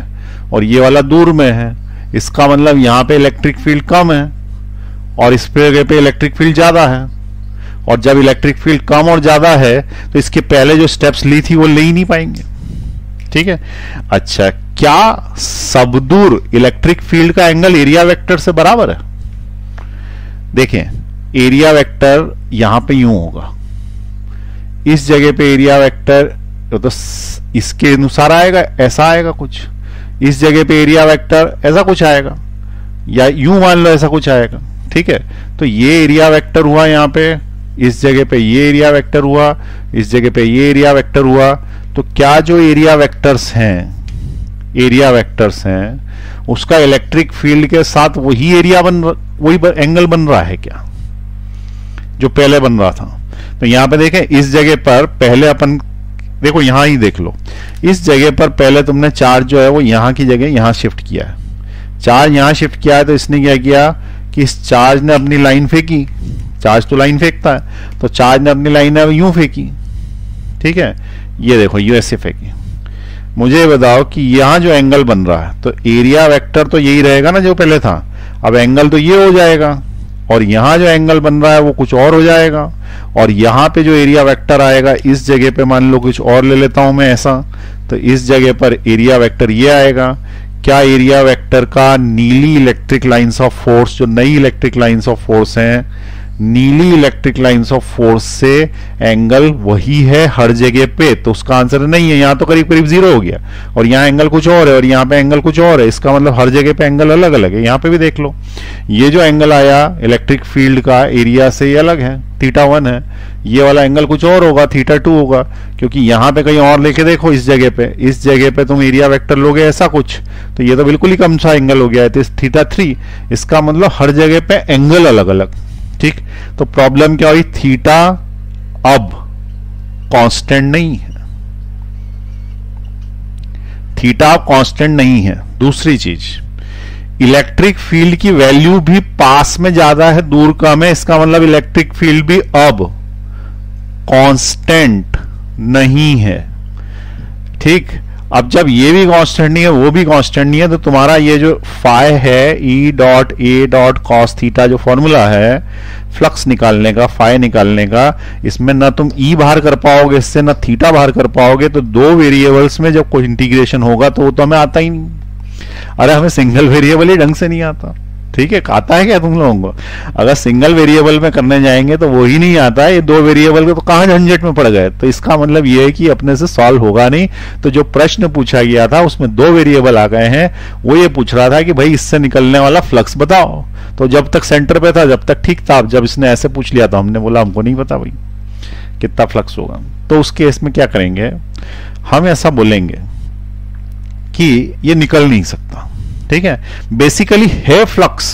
और ये वाला दूर में है, इसका मतलब यहां पे इलेक्ट्रिक फील्ड कम है और इस जगह पे इलेक्ट्रिक फील्ड ज्यादा है। और जब इलेक्ट्रिक फील्ड कम और ज्यादा है तो इसके पहले जो स्टेप्स ली थी वो ले ही नहीं पाएंगे। ठीक है, अच्छा क्या सब दूर इलेक्ट्रिक फील्ड का एंगल एरिया वेक्टर से बराबर है? देखें एरिया वेक्टर यहां पे यूं होगा, इस जगह पे एरिया वेक्टर तो इसके अनुसार आएगा, ऐसा आएगा कुछ, इस जगह पे एरिया वेक्टर ऐसा कुछ आएगा, या यूं मान लो ऐसा कुछ आएगा। ठीक है, तो ये एरिया वेक्टर हुआ यहां पे, इस जगह पे ये एरिया वेक्टर हुआ, इस जगह पे ये एरिया वेक्टर हुआ। तो क्या जो एरिया वेक्टर्स हैं उसका इलेक्ट्रिक फील्ड के साथ वही एरिया वही एंगल बन रहा है क्या जो पहले बन रहा था? तो यहां पे देखें इस जगह पर पहले अपन देखो, यहां ही देख लो, इस जगह पर पहले तुमने चार्ज जो है वो यहां की जगह यहां शिफ्ट किया है, चार्ज यहां शिफ्ट किया है, तो इसने क्या किया कि इस चार्ज ने अपनी लाइन फेंकी, चार्ज तो लाइन फेंकता है, तो चार्ज ने अपनी लाइन यूं फेंकी। ठीक है, ये देखो यू ऐसे फेंकी। मुझे बताओ कि यहां जो एंगल बन रहा है तो एरिया वेक्टर तो यही रहेगा ना जो पहले था, अब एंगल तो ये हो जाएगा, और यहां जो एंगल बन रहा है वो कुछ और हो जाएगा, और यहां पे जो एरिया वेक्टर आएगा इस जगह पे मान लो कुछ और ले लेता हूं मैं ऐसा, तो इस जगह पर एरिया वेक्टर ये आएगा। क्या एरिया वेक्टर का नीली इलेक्ट्रिक लाइंस ऑफ फोर्स, जो नई इलेक्ट्रिक लाइंस ऑफ फोर्स हैं, नीली इलेक्ट्रिक लाइंस ऑफ फोर्स से एंगल वही है हर जगह पे? तो उसका आंसर नहीं है, यहां तो करीब करीब 0 हो गया, और यहां एंगल कुछ और है और यहां पे एंगल कुछ और है, इसका मतलब हर जगह पे एंगल अलग अलग है। यहां पे भी देख लो, ये जो एंगल आया इलेक्ट्रिक फील्ड का एरिया से ये अलग है, θ1 है, ये वाला एंगल कुछ और होगा, θ2 होगा, क्योंकि यहां पे कहीं और लेके देखो, इस जगह पे तुम एरिया वेक्टर लोगे ऐसा कुछ, तो ये तो बिल्कुल ही कम सा एंगल हो गया है, तो θ3, इसका मतलब हर जगह पे एंगल अलग अलग। ठीक, तो प्रॉब्लम क्या हुई, थीटा अब कांस्टेंट नहीं है, थीटा कांस्टेंट नहीं है। दूसरी चीज, इलेक्ट्रिक फील्ड की वैल्यू भी पास में ज्यादा है दूर कम है, इसका मतलब इलेक्ट्रिक फील्ड भी अब कांस्टेंट नहीं है। ठीक, अब जब ये भी कांस्टेंट नहीं है वो भी कांस्टेंट नहीं है, तो तुम्हारा ये जो फाई है E dot A dot cos theta जो फॉर्मूला है फ्लक्स निकालने का, फाई निकालने का, इसमें ना तुम ई बाहर कर पाओगे इससे, ना थीटा बाहर कर पाओगे। तो दो वेरिएबल्स में जब कोई इंटीग्रेशन होगा तो वो तो हमें आता ही नहीं। अरे हमें सिंगल वेरिएबल ही ढंग से नहीं आता। ठीक है, आता है क्या तुम लोगों को? अगर सिंगल वेरिएबल में करने जाएंगे तो वो ही नहीं आता है। ये दो वेरिएबल के तो कहां झंझट में पड़ गए। तो इसका मतलब ये है कि अपने से सॉल्व होगा नहीं। तो जो प्रश्न पूछा गया था उसमें दो वेरिएबल आ गए हैं, वो ये पूछ रहा था कि भाई इससे निकलने वाला फ्लक्स बताओ। तो जब तक सेंटर पे था जब तक ठीक था। जब इसने ऐसे पूछ लिया तो हमने बोला हमको नहीं पता भाई कितना फ्लक्स होगा। तो उस केस में क्या करेंगे, हम ऐसा बोलेंगे कि ये निकल नहीं सकता। ठीक है, बेसिकली है फ्लक्स,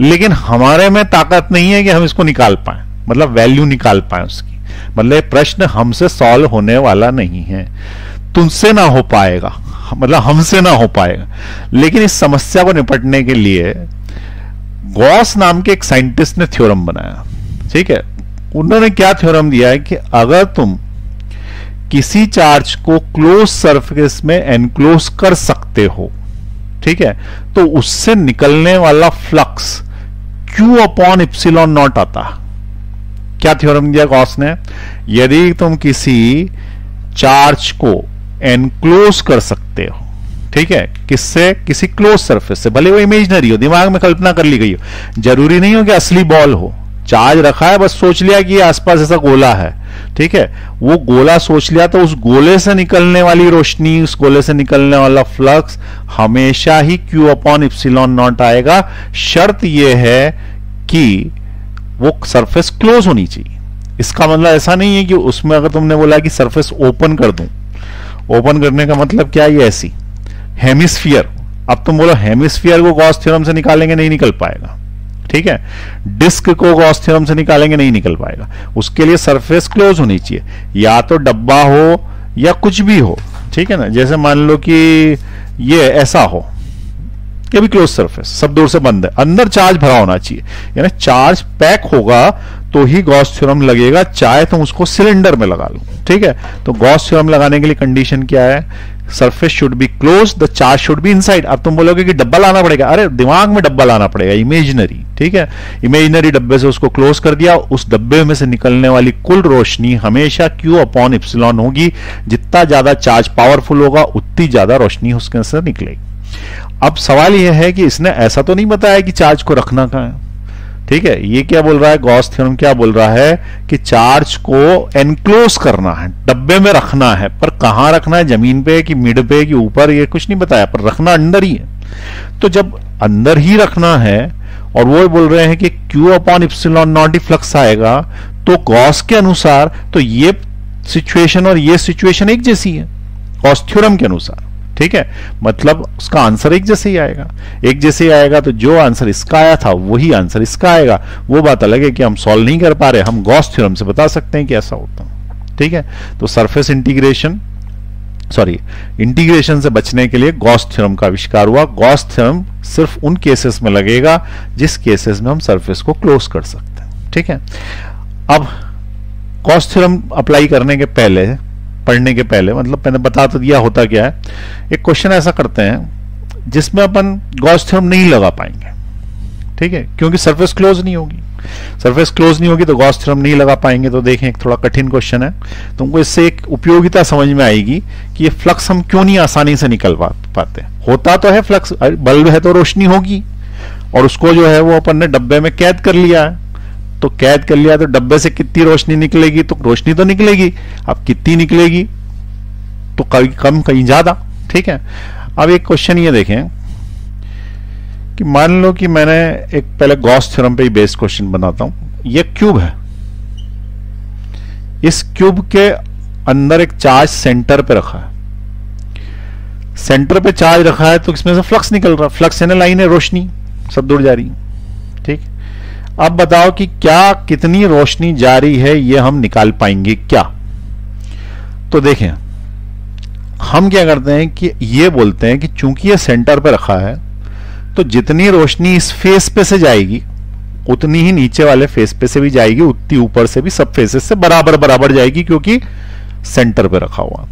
लेकिन हमारे में ताकत नहीं है कि हम इसको निकाल पाए, मतलब वैल्यू निकाल पाए उसकी। मतलब प्रश्न हमसे सॉल्व होने वाला नहीं है, तुमसे ना हो पाएगा, मतलब हमसे ना हो पाएगा। लेकिन इस समस्या को निपटने के लिए गॉस नाम के एक साइंटिस्ट ने थ्योरम बनाया। ठीक है, उन्होंने क्या थ्योरम दिया है कि अगर तुम किसी चार्ज को क्लोज सरफेस में एनक्लोज कर सकते हो, ठीक है, तो उससे निकलने वाला flux Q upon epsilon not आता। क्या थ्योरम दिया गॉस ने? यदि तुम किसी चार्ज को एनक्लोज कर सकते हो, ठीक है, किससे? किसी क्लोज सरफेस से, भले वो इमेजिनरी हो, दिमाग में कल्पना कर ली गई हो, जरूरी नहीं हो कि असली बॉल हो। चार्ज रखा है, बस सोच लिया कि आसपास ऐसा गोला है, ठीक है, वो गोला सोच लिया, तो उस गोले से निकलने वाली रोशनी, उस गोले से निकलने वाला फ्लक्स हमेशा ही Q अपॉन इप्सिलॉन नॉट आएगा। शर्त यह है कि वो सरफेस क्लोज होनी चाहिए। इसका मतलब ऐसा नहीं है कि उसमें अगर तुमने बोला कि सरफेस ओपन कर दूं, ओपन करने का मतलब क्या? ये ऐसी हेमिस्फीयर, अब तुम बोलो हेमिस्फीयर को गॉस थ्योरम से निकालेंगे, नहीं निकल पाएगा। ठीक है, डिस्क को गॉस थ्योरम से निकालेंगे, नहीं निकल पाएगा। उसके लिए सरफेस क्लोज होनी चाहिए, या तो डब्बा हो या कुछ भी हो। ठीक है ना, जैसे मान लो कि ये ऐसा हो, ये भी क्लोज सरफेस, सब दूर से बंद है, अंदर चार्ज भरा होना चाहिए, यानी चार्ज पैक होगा तो ही गॉस थ्योरम लगेगा, चाहे तुम उसको सिलेंडर में लगा लो। ठीक है, तो गॉस थ्योरम लगाने के लिए कंडीशन क्या है? Surface should be close, the charge should be inside. अब तुम बोलोगे कि डब्बा लाना पड़ेगा, अरे दिमाग में डब्बा लाना पड़ेगा, इमेजिनरी। ठीक है, इमेजिनरी डब्बे से उसको क्लोज कर दिया, उस डब्बे में से निकलने वाली कुल रोशनी हमेशा Q अपॉन इप्सिलॉन होगी। जितना ज्यादा चार्ज पावरफुल होगा उतनी ज्यादा रोशनी उसके से निकलेगी। अब सवाल यह है कि इसने ऐसा तो नहीं बताया कि चार्ज को रखना कहां है। ठीक है, ये क्या बोल रहा है? गॉस थ्योरम क्या बोल रहा है कि चार्ज को एनक्लोज करना है, डब्बे में रखना है, पर कहां रखना है? जमीन पे कि मिड पे कि ऊपर, ये कुछ नहीं बताया, पर रखना अंदर ही है। तो जब अंदर ही रखना है और वो बोल रहे हैं कि Q upon epsilon not he flux आएगा, तो गॉस के अनुसार तो ये सिचुएशन और ये सिचुएशन एक जैसी है गॉस थ्योरम के अनुसार। ठीक है, मतलब उसका आंसर एक जैसे ही आएगा, एक जैसे ही आएगा। तो जो आंसर इसका आया था वही आंसर इसका आएगा। वो बात अलग है कि हम सॉल्व नहीं कर पा रहे, हम गॉस थ्योरम से बता सकते हैं कि ऐसा होता है। ठीक है, तो सरफेस इंटीग्रेशन, सॉरी, इंटीग्रेशन से बचने के लिए गॉस थ्योरम का आविष्कार हुआ। गॉस थ्योरम सिर्फ उन केसेस में लगेगा जिस केसेस में हम सरफेस को क्लोज कर सकते हैं। ठीक है, अब गॉस थ्योरम अप्लाई करने के पहले, पढ़ने के पहले, मतलब मैंने बता तो दिया होता क्या है। एक क्वेश्चन ऐसा करते हैं जिसमें अपन गॉस थ्योरम नहीं लगा पाएंगे। ठीक है, क्योंकि सरफेस क्लोज नहीं होगी, सरफेस क्लोज नहीं होगी तो गॉस थ्योरम नहीं लगा पाएंगे। तो देखें, एक थोड़ा कठिन क्वेश्चन है, तुमको इससे एक उपयोगिता समझ में आएगी कि ये फ्लक्स हम क्यों नहीं आसानी से निकल पाते। होता तो है फ्लक्स, बल्ब है तो रोशनी होगी, और उसको जो है वो अपन ने डब्बे में कैद कर लिया है। तो कैद कर लिया तो डब्बे से कितनी रोशनी निकलेगी? तो रोशनी तो निकलेगी, अब कितनी निकलेगी? तो कहीं कम कहीं ज्यादा। ठीक है, अब एक क्वेश्चन ये देखें कि मान लो कि मैंने एक पहले गॉस थ्योरम पे ही बेस्ड क्वेश्चन बनाता हूं। ये क्यूब है, इस क्यूब के अंदर एक चार्ज सेंटर पे रखा है, सेंटर पे चार्ज रखा है तो इसमें से फ्लक्स निकल रहा है। फ्लक्स यानी लाइन है, रोशनी सब दूर जा रही है। ठीक, अब बताओ कि क्या कितनी रोशनी जारी है ये हम निकाल पाएंगे क्या? तो देखें, हम क्या करते हैं कि ये बोलते हैं कि चूंकि ये सेंटर पे रखा है तो जितनी रोशनी इस फेस पे से जाएगी उतनी ही नीचे वाले फेस पे से भी जाएगी, उतनी ऊपर से भी, सब फेसेस से बराबर बराबर जाएगी, क्योंकि सेंटर पे रखा हुआ।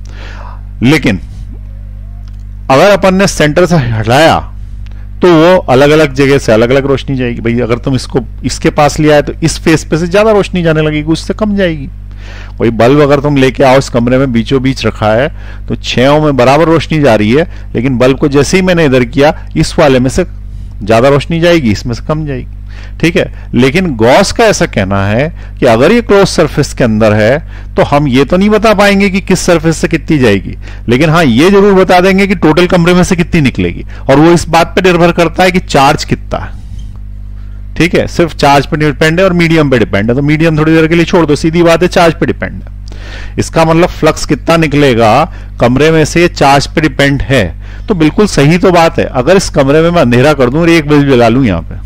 लेकिन अगर अपन ने सेंटर से हटाया तो वो अलग अलग जगह से अलग अलग रोशनी जाएगी। भाई अगर तुम इसको इसके पास लिया है तो इस फेस पे से ज्यादा रोशनी जाने लगेगी, उससे कम जाएगी। वही बल्ब अगर तुम लेके आओ इस कमरे में बीचों बीच रखा है तो 6 में बराबर रोशनी जा रही है, लेकिन बल्ब को जैसे ही मैंने इधर किया इस वाले में से ज्यादा रोशनी जाएगी, इसमें से कम जाएगी। ठीक है, लेकिन गॉस का ऐसा कहना है कि अगर ये क्लोज सरफेस के अंदर है तो हम ये तो नहीं बता पाएंगे कि किस सरफेस से कितनी जाएगी, लेकिन हाँ ये जरूर बता देंगे कि टोटल कमरे में से कितनी निकलेगी। और वो इस बात पे निर्भर करता है कि चार्ज कितना है। ठीक है, सिर्फ चार्ज पे डिपेंड है और मीडियम पे डिपेंड है, तो मीडियम थोड़ी देर के लिए छोड़ दो, सीधी बात है चार्ज पे डिपेंड है। इसका मतलब फ्लक्स कितना निकलेगा कमरे में से चार्ज पे डिपेंड है। तो बिल्कुल सही तो बात है। अगर इस कमरे में मैं अंधेरा कर दूं और एक बल्ब जला लूं यहां पे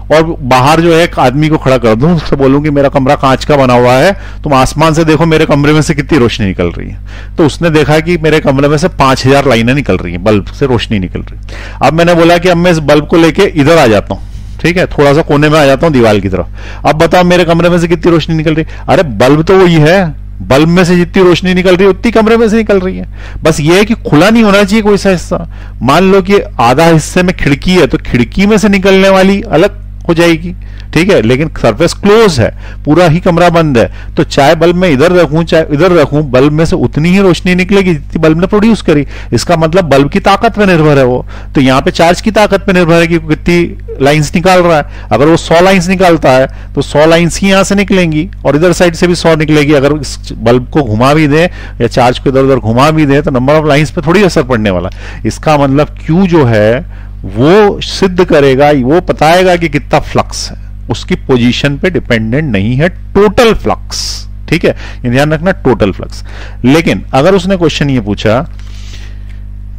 और बाहर जो है एक आदमी को खड़ा कर दूं, उससे बोलूं कि मेरा कमरा कांच का बना हुआ है, तुम आसमान से देखो मेरे कमरे में से कितनी रोशनी निकल रही है, तो उसने देखा कि मेरे कमरे में से 5000 लाइनें निकल रही हैं, बल्ब से रोशनी निकल रही है। अब मैंने बोला कि अब मैं इस बल्ब को लेके इधर आ जाता हूं, ठीक है, थोड़ा सा कोने में आ जाता हूं दीवार की तरफ। अब बताओ मेरे कमरे में से कितनी रोशनी निकल रही है? अरे बल्ब तो वही है, बल्ब में से जितनी रोशनी निकल रही है उतनी कमरे में से निकल रही है। बस ये है कि खुला नहीं होना चाहिए कोई सा हिस्सा। मान लो कि आधा हिस्से में खिड़की है तो खिड़की में से निकलने वाली अलग हो जाएगी। ठीक है, लेकिन सरफेस क्लोज है, पूरा ही कमरा बंद है, तो चाहे बल्ब में इधर रखूं चाहे इधर रखूं, बल्ब में से उतनी ही रोशनी निकलेगी जितनी बल्ब ने प्रोड्यूस करी। इसका मतलब बल्ब की ताकत पे निर्भर है वो। तो यहां पे चार्ज की ताकत पे निर्भर है कि कितनी लाइंस निकाल रहा है। अगर वो 100 लाइंस निकालता है तो 100 लाइंस ही यहां से निकलेंगी और इधर साइड से भी 100 निकलेगी। अगर इस बल्ब को घुमा भी दे या चार्ज को इधर उधर घुमा भी दे तो नंबर ऑफ लाइंस पे थोड़ी असर पड़ने वाला। इसका मतलब क्यू जो है वो सिद्ध करेगा, वो बताएगा कि कितना फ्लक्स है, उसकी पोजीशन पे डिपेंडेंट नहीं है टोटल फ्लक्स। ठीक है, ये ध्यान रखना, टोटल फ्लक्स। लेकिन अगर उसने क्वेश्चन ये पूछा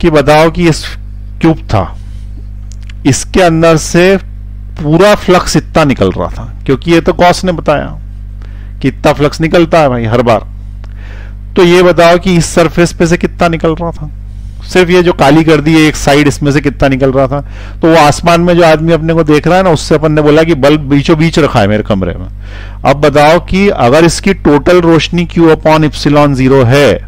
कि बताओ कि इस क्यूब था, इसके अंदर से पूरा फ्लक्स इतना निकल रहा था, क्योंकि ये तो गॉस ने बताया कि इतना फ्लक्स निकलता है भाई हर बार, तो ये बताओ कि इस सरफेस पे से कितना निकल रहा था, सिर्फ ये जो काली कर दी है एक साइड, इसमें से कितना निकल रहा था। तो वो आसमान में जो आदमी अपने को देख रहा है ना, उससे अपन ने बोला कि बल्ब बीचों बीच रखा है मेरे कमरे में। अब बताओ कि अगर इसकी टोटल रोशनी Q अपॉन इप्सिलॉन 0 है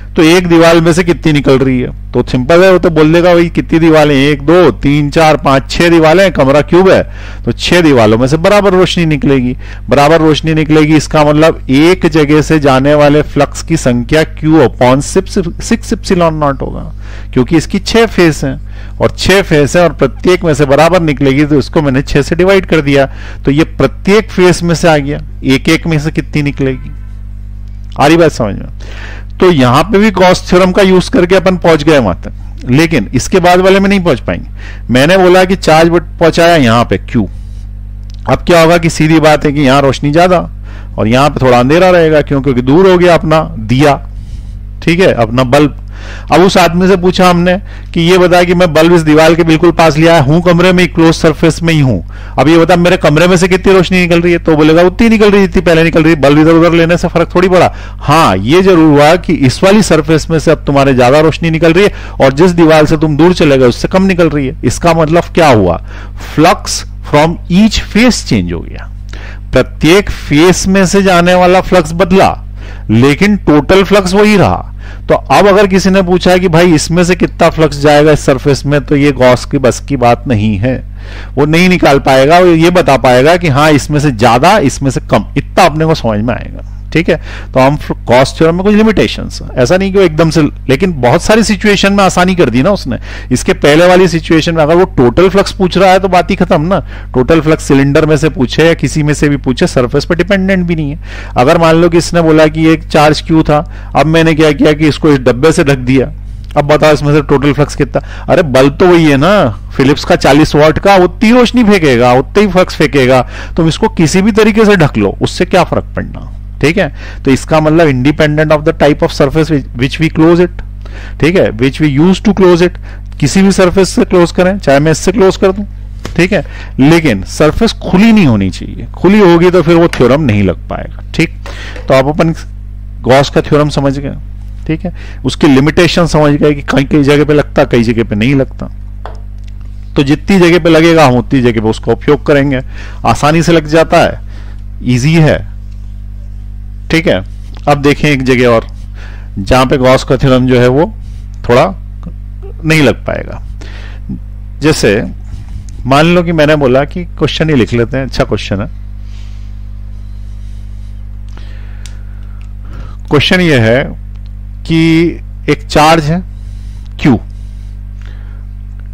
तो एक दीवार में से कितनी निकल रही है? तो सिंपल है, वो तो बोल देगा भाई कितनी दीवारें, 1 2 3 4 5 6 दीवारें, कमरा क्यूब है तो 6 दीवारों में से बराबर रोशनी निकलेगी। बराबर रोशनी निकलेगी, इसका मतलब एक जगह से जाने वाले फ्लक्स की संख्या Q अपॉन 6 इप्सिलॉन नॉट होगा, क्योंकि इसकी 6 फेस हैं और 6 फेस है और प्रत्येक में से बराबर निकलेगी, तो इसको मैंने 6 से डिवाइड कर दिया, तो ये प्रत्येक फेस में से आ गया, एक एक में से कितनी निकलेगी। आ रही बात समझ में? तो यहां पे भी गॉस थ्योरम का यूज करके अपन पहुंच गए वहां तक, लेकिन इसके बाद वाले में नहीं पहुंच पाएंगे। मैंने बोला कि चार्ज पहुंचाया यहां पे Q, अब क्या होगा कि सीधी बात है कि यहां रोशनी ज्यादा और यहां पे थोड़ा अंधेरा रहेगा, क्योंकि दूर हो गया अपना दिया, ठीक है, अपना बल्ब। अब उस आदमी से पूछा हमने कि ये बता कि मैं बल्ब इस दीवार के बिल्कुल पास लिया हूं, कमरे में क्लोज सरफेस में ही हूं, अब ये बता मेरे कमरे में से कितनी रोशनी निकल रही है? तो बोलेगा उतनी निकल रही जितनी पहले निकल रही है, बल्ब इधर उधर लेने से फर्क थोड़ी पड़ा। हाँ ये जरूर हुआ कि इस वाली सरफेस में से अब तुम्हारे ज्यादा रोशनी निकल रही है और जिस दीवार से तुम दूर चले गए उससे कम निकल रही है। इसका मतलब क्या हुआ? Flux from each face change हो गया, प्रत्येक फेस में से जाने वाला फ्लक्स बदला, लेकिन टोटल फ्लक्स वही रहा। तो अब अगर किसी ने पूछा है कि भाई इसमें से कितना फ्लक्स जाएगा इस सरफेस में, तो ये गॉस की बस की बात नहीं है, वो नहीं निकाल पाएगा, वो ये बता पाएगा कि हाँ इसमें से ज्यादा इसमें से कम, इतना अपने को समझ में आएगा। ठीक है, तो हम गॉस थ्योरम में कुछ लिमिटेशंस, ऐसा नहीं कि वो एकदम से, लेकिन बहुत सारी सिचुएशन में आसानी कर दी ना उसने। इसके पहले वाली सिचुएशन में अगर वो टोटल फ्लक्स पूछ रहा है तो बात ही खत्म ना। टोटल फ्लक्स सिलेंडर में से पूछे या किसी में से भी पूछे, सरफेस पर डिपेंडेंट भी नहीं है। अगर मान लो कि इसने बोला कि एक चार्ज Q था, अब मैंने क्या किया कि इसको इस डब्बे से ढक दिया, अब बताओ इसमें से टोटल फ्लक्स कितना? अरे बल्ब तो वही है ना, फिलिप्स का 40 वाट का, उतनी रोशनी फेंकेगा, उतनी ही फ्लक्स फेंकेगा, तुम इसको किसी भी तरीके से ढक लो, उससे क्या फर्क पड़ना। ठीक है, तो इसका मतलब independent of the type of surface which we close it, ठीक है, which we use to close it, किसी भी सरफेस से क्लोज करें, चाहे मैं इससे क्लोज कर दूं, ठीक है, लेकिन सरफेस खुली नहीं होनी चाहिए, खुली होगी तो फिर वो थ्योरम नहीं लग पाएगा। ठीक, तो आप अपन गॉस का थ्योरम समझ गए, ठीक है, उसकी लिमिटेशन समझ गए कि कई कई जगह पे लगता, कई जगह पे नहीं लगता, तो जितनी जगह पे लगेगा हम उतनी जगह पे उसका उपयोग करेंगे, आसानी से लग जाता है, इजी है। ठीक है, अब देखें एक जगह और जहां पे गॉस का थ्योरम जो है वो थोड़ा नहीं लग पाएगा। जैसे मान लो कि मैंने बोला कि क्वेश्चन ही लिख लेते हैं, अच्छा क्वेश्चन है। क्वेश्चन ये है कि एक चार्ज है Q,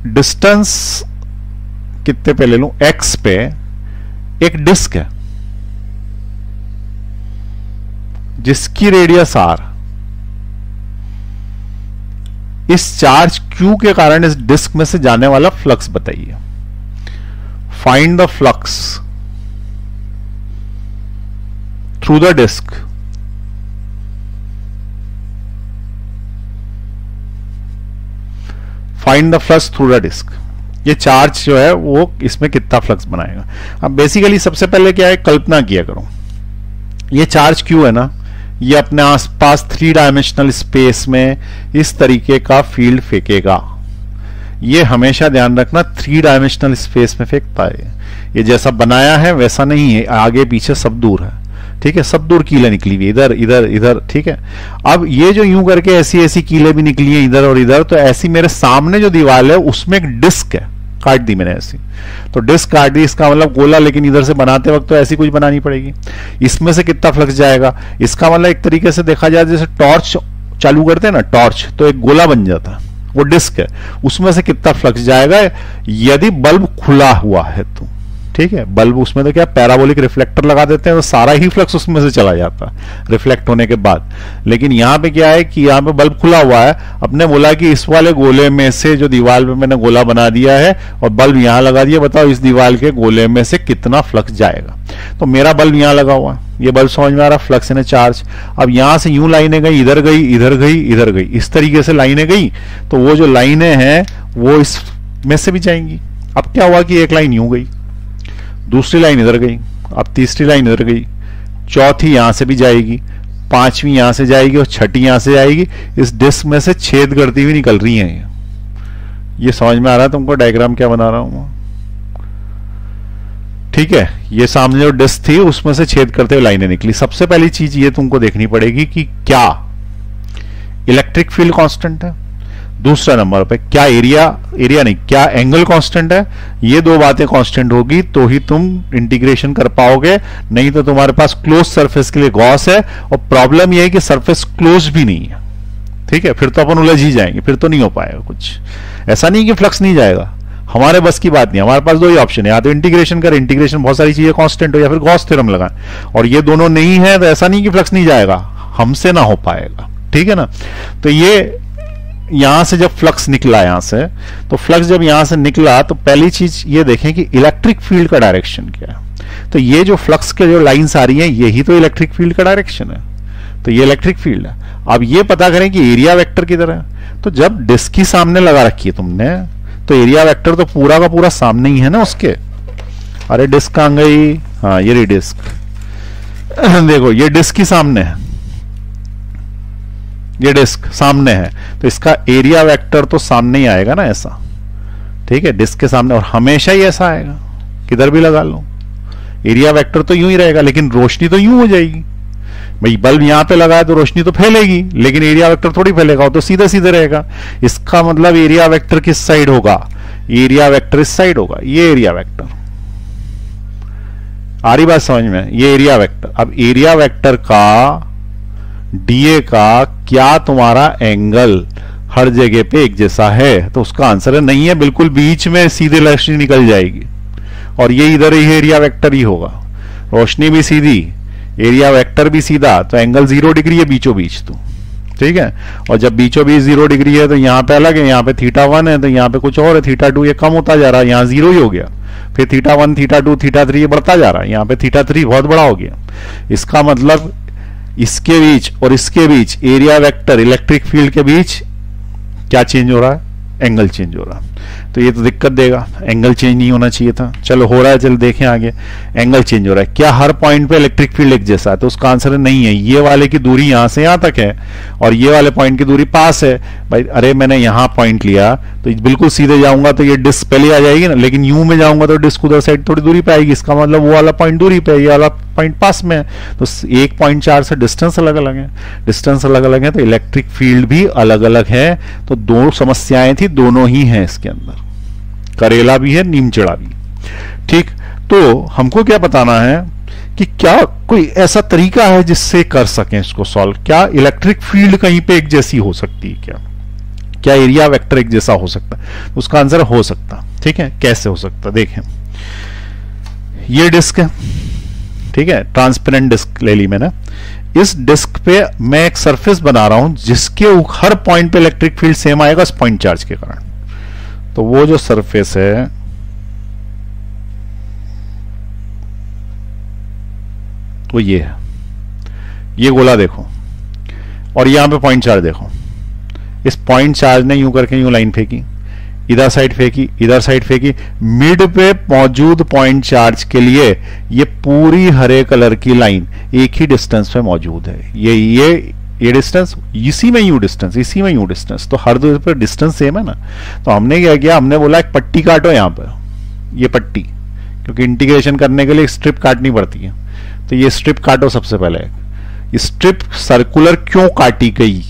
डिस्टेंस कितने पे ले लूं, x पे एक डिस्क है जिसकी रेडियस r, इस चार्ज Q के कारण इस डिस्क में से जाने वाला फ्लक्स बताइए। Find the flux through the disc. Find the flux through the disc. ये चार्ज जो है वो इसमें कितना फ्लक्स बनाएगा। अब बेसिकली सबसे पहले क्या है, कल्पना किया करो, ये चार्ज Q है ना, ये अपने आसपास 3 डायमेंशनल स्पेस में इस तरीके का फील्ड फेंकेगा। ये हमेशा ध्यान रखना 3 डायमेंशनल स्पेस में फेंकता है। ये जैसा बनाया है वैसा नहीं है, आगे पीछे सब दूर है, ठीक है, सब दूर कीलें निकली हुई, इधर इधर इधर, ठीक है। अब ये जो यूं करके ऐसी ऐसी कीलें भी निकली हैं इधर और इधर, तो ऐसी मेरे सामने जो दीवार है उसमें एक डिस्क है, काट दी मैंने ऐसी, तो डिस्क काट दी, इसका मतलब गोला, लेकिन इधर से बनाते वक्त तो ऐसी कुछ बनानी पड़ेगी। इसमें से कितना फ्लक्स जाएगा, इसका मतलब एक तरीके से देखा जाए जैसे टॉर्च चालू करते हैं ना, टॉर्च, तो एक गोला बन जाता है, वो डिस्क है, उसमें से कितना फ्लक्स जाएगा यदि बल्ब खुला हुआ है तो, ठीक है। बल्ब उसमें तो क्या पैराबोलिक रिफ्लेक्टर लगा देते हैं तो सारा ही फ्लक्स उसमें से चला जाता है रिफ्लेक्ट होने के बाद। लेकिन यहां पे क्या है कि यहां पे बल्ब खुला हुआ है, अपने बोला कि इस वाले गोले में से जो दीवार पे मैंने गोला बना दिया है और बल्ब यहां लगा दिया, बताओ इस दीवार के गोले में से कितना फ्लक्स जाएगा। तो मेरा बल्ब यहां लगा हुआ है, ये बल्ब समझ में आ रहा, फ्लक्स इन चार्ज। अब यहां से यूं लाइनें गई, इधर गई इधर गई इधर गई, इस तरीके से लाइनें गई, तो वो जो लाइनें हैं वो इस में से भी जाएंगी। अब क्या हुआ कि एक लाइन यूं गई, दूसरी लाइन इधर गई, अब तीसरी लाइन इधर गई, चौथी यहां से भी जाएगी, पांचवी यहां से जाएगी और छठी यहां से जाएगी, इस डिस्क में से छेद करती हुई निकल रही हैं। ये समझ में आ रहा है तुमको डायग्राम क्या बना रहा हूं, ठीक है। ये सामने जो डिस्क थी उसमें से छेद करते हुए लाइनें निकली। सबसे पहली चीज ये तुमको देखनी पड़ेगी कि क्या इलेक्ट्रिक फील्ड कांस्टेंट है, दूसरा नंबर पे क्या एरिया नहीं, क्या एंगल कांस्टेंट है। ये दो बातें कांस्टेंट होगी तो ही तुम इंटीग्रेशन कर पाओगे, नहीं तो तुम्हारे पास क्लोज सरफेस के लिए गॉस है, और प्रॉब्लम ये है कि सरफेस क्लोज भी नहीं है, ठीक है। फिर तो अपन उलझ ही जाएंगे, फिर तो नहीं हो पाएगा कुछ। ऐसा नहीं कि फ्लक्स नहीं जाएगा, हमारे बस की बात नहीं, हमारे पास दो ही ऑप्शन है, या तो इंटीग्रेशन कर, इंटीग्रेशन बहुत सारी चीजें कांस्टेंट हो, या फिर गॉस थ्योरम लगाएं, और ये दोनों नहीं है तो ऐसा नहीं कि फ्लक्स नहीं जाएगा, हमसे ना हो पाएगा, ठीक है ना। तो ये यहां से जब फ्लक्स निकला यहां से, तो फ्लक्स जब यहां से निकला तो पहली चीज ये देखें कि इलेक्ट्रिक फील्ड का डायरेक्शन क्या है। तो ये जो फ्लक्स के जो लाइंस आ रही हैं यही तो इलेक्ट्रिक फील्ड का डायरेक्शन है, तो ये इलेक्ट्रिक फील्ड है। अब ये पता करें कि एरिया वेक्टर किधर है। तो जब डिस्क ही सामने लगा रखी है तुमने, तो एरिया वेक्टर तो पूरा का पूरा सामने ही है ना उसके। अरे डिस्क कहां गई, हाँ ये रही डिस्क देखो ये डिस्क ही सामने है, ये डिस्क सामने है, तो इसका एरिया वेक्टर तो सामने ही आएगा ना ऐसा, ठीक है, डिस्क के सामने, और हमेशा ही ऐसा आएगा, किधर भी लगा लो एरिया वेक्टर तो यूं ही रहेगा, लेकिन रोशनी तो यूं हो जाएगी। भाई बल्ब यहां पे लगा है तो रोशनी तो फैलेगी, लेकिन एरिया वेक्टर थोड़ी फैलेगा, वो तो सीधे सीधे रहेगा। इसका मतलब एरिया वेक्टर किस साइड होगा, एरिया वेक्टर इस साइड होगा, ये एरिया वेक्टर। आ रही बात समझ में, ये एरिया वेक्टर। अब एरिया वेक्टर का डीए का क्या तुम्हारा एंगल हर जगह पे एक जैसा है, तो उसका आंसर है नहीं है, बिल्कुल बीच में सीधे रोशनी निकल जाएगी, और ये इधर ही एरिया वेक्टर ही होगा, रोशनी भी सीधी, एरिया वेक्टर भी सीधा, तो एंगल 0 डिग्री है बीचों बीच, तो ठीक है। और जब बीचों बीच 0 डिग्री है तो यहां पे अलग है, यहां पे θ1 है, तो यहां पे कुछ और है, θ2, ये कम होता जा रहा है, यहां 0 ही हो गया, फिर θ1 θ2 θ3 ये बढ़ता जा रहा है, यहां पे θ3 बहुत बड़ा हो गया। इसका मतलब इसके बीच और इसके बीच एरिया वेक्टर इलेक्ट्रिक फील्ड के बीच क्या चेंज हो रहा है, एंगल चेंज हो रहा है, तो ये तो दिक्कत देगा, एंगल चेंज नहीं होना चाहिए था। चलो हो रहा है, चलो देखें आगे, एंगल चेंज हो रहा है। क्या हर पॉइंट पे इलेक्ट्रिक फील्ड एक जैसा है, तो उसका आंसर नहीं है। ये वाले की दूरी यहां से यहां तक है और ये वाले पॉइंट की दूरी पास है। भाई अरे मैंने यहां पॉइंट लिया तो बिल्कुल सीधे जाऊंगा तो ये डिस्क पहले आ जाएगी ना, लेकिन यू में जाऊंगा तो डिस्क उधर साइड थोड़ी दूरी पे आएगी, इसका मतलब वो वाला पॉइंट दूरी पे है, ये वाला पॉइंट पास में है। तो एक पॉइंट चार्ज से डिस्टेंस अलग अलग है, डिस्टेंस अलग अलग है तो इलेक्ट्रिक फील्ड भी अलग अलग है। तो दो समस्याएं थी, दोनों ही हैं इसके अंदर, करेला भी है नीमचिड़ा भी। ठीक, तो हमको क्या बताना है कि क्या कोई ऐसा तरीका है जिससे कर सकें इसको सॉल्व। क्या इलेक्ट्रिक फील्ड कहीं पे एक जैसी हो सकती है, क्या एरिया वेक्टर एक जैसा हो सकता है? उसका आंसर हो सकता। ठीक है, कैसे हो सकता, देखें, ये डिस्क है, ठीक है, ट्रांसपेरेंट डिस्क ले ली मैंने। इस डिस्क पे मैं एक सरफेस बना रहा हूं जिसके हर पॉइंट पे इलेक्ट्रिक फील्ड सेम आएगा इस पॉइंट चार्ज के कारण। तो वो जो सरफेस है वो ये है, ये गोला देखो और यहां पे पॉइंट चार्ज देखो। इस पॉइंट चार्ज ने यूं करके यूं लाइन फेंकी, इधर साइड फेंकी, इधर साइड फेंकी, मिड पे मौजूद पॉइंट चार्ज के लिए ये पूरी हरे कलर की लाइन एक ही डिस्टेंस पे मौजूद है। ये डिस्टेंस, इसी में यू डिस्टेंस, इसी में यू डिस्टेंस, तो हर दो पे डिस्टेंस सेम है ना। तो हमने क्या किया, हमने बोला एक पट्टी काटो यहां पर, ये पट्टी, क्योंकि इंटीग्रेशन करने के लिए स्ट्रिप काटनी पड़ती है, तो ये स्ट्रिप काटो सबसे पहले। स्ट्रिप सर्कुलर क्यों काटी गई?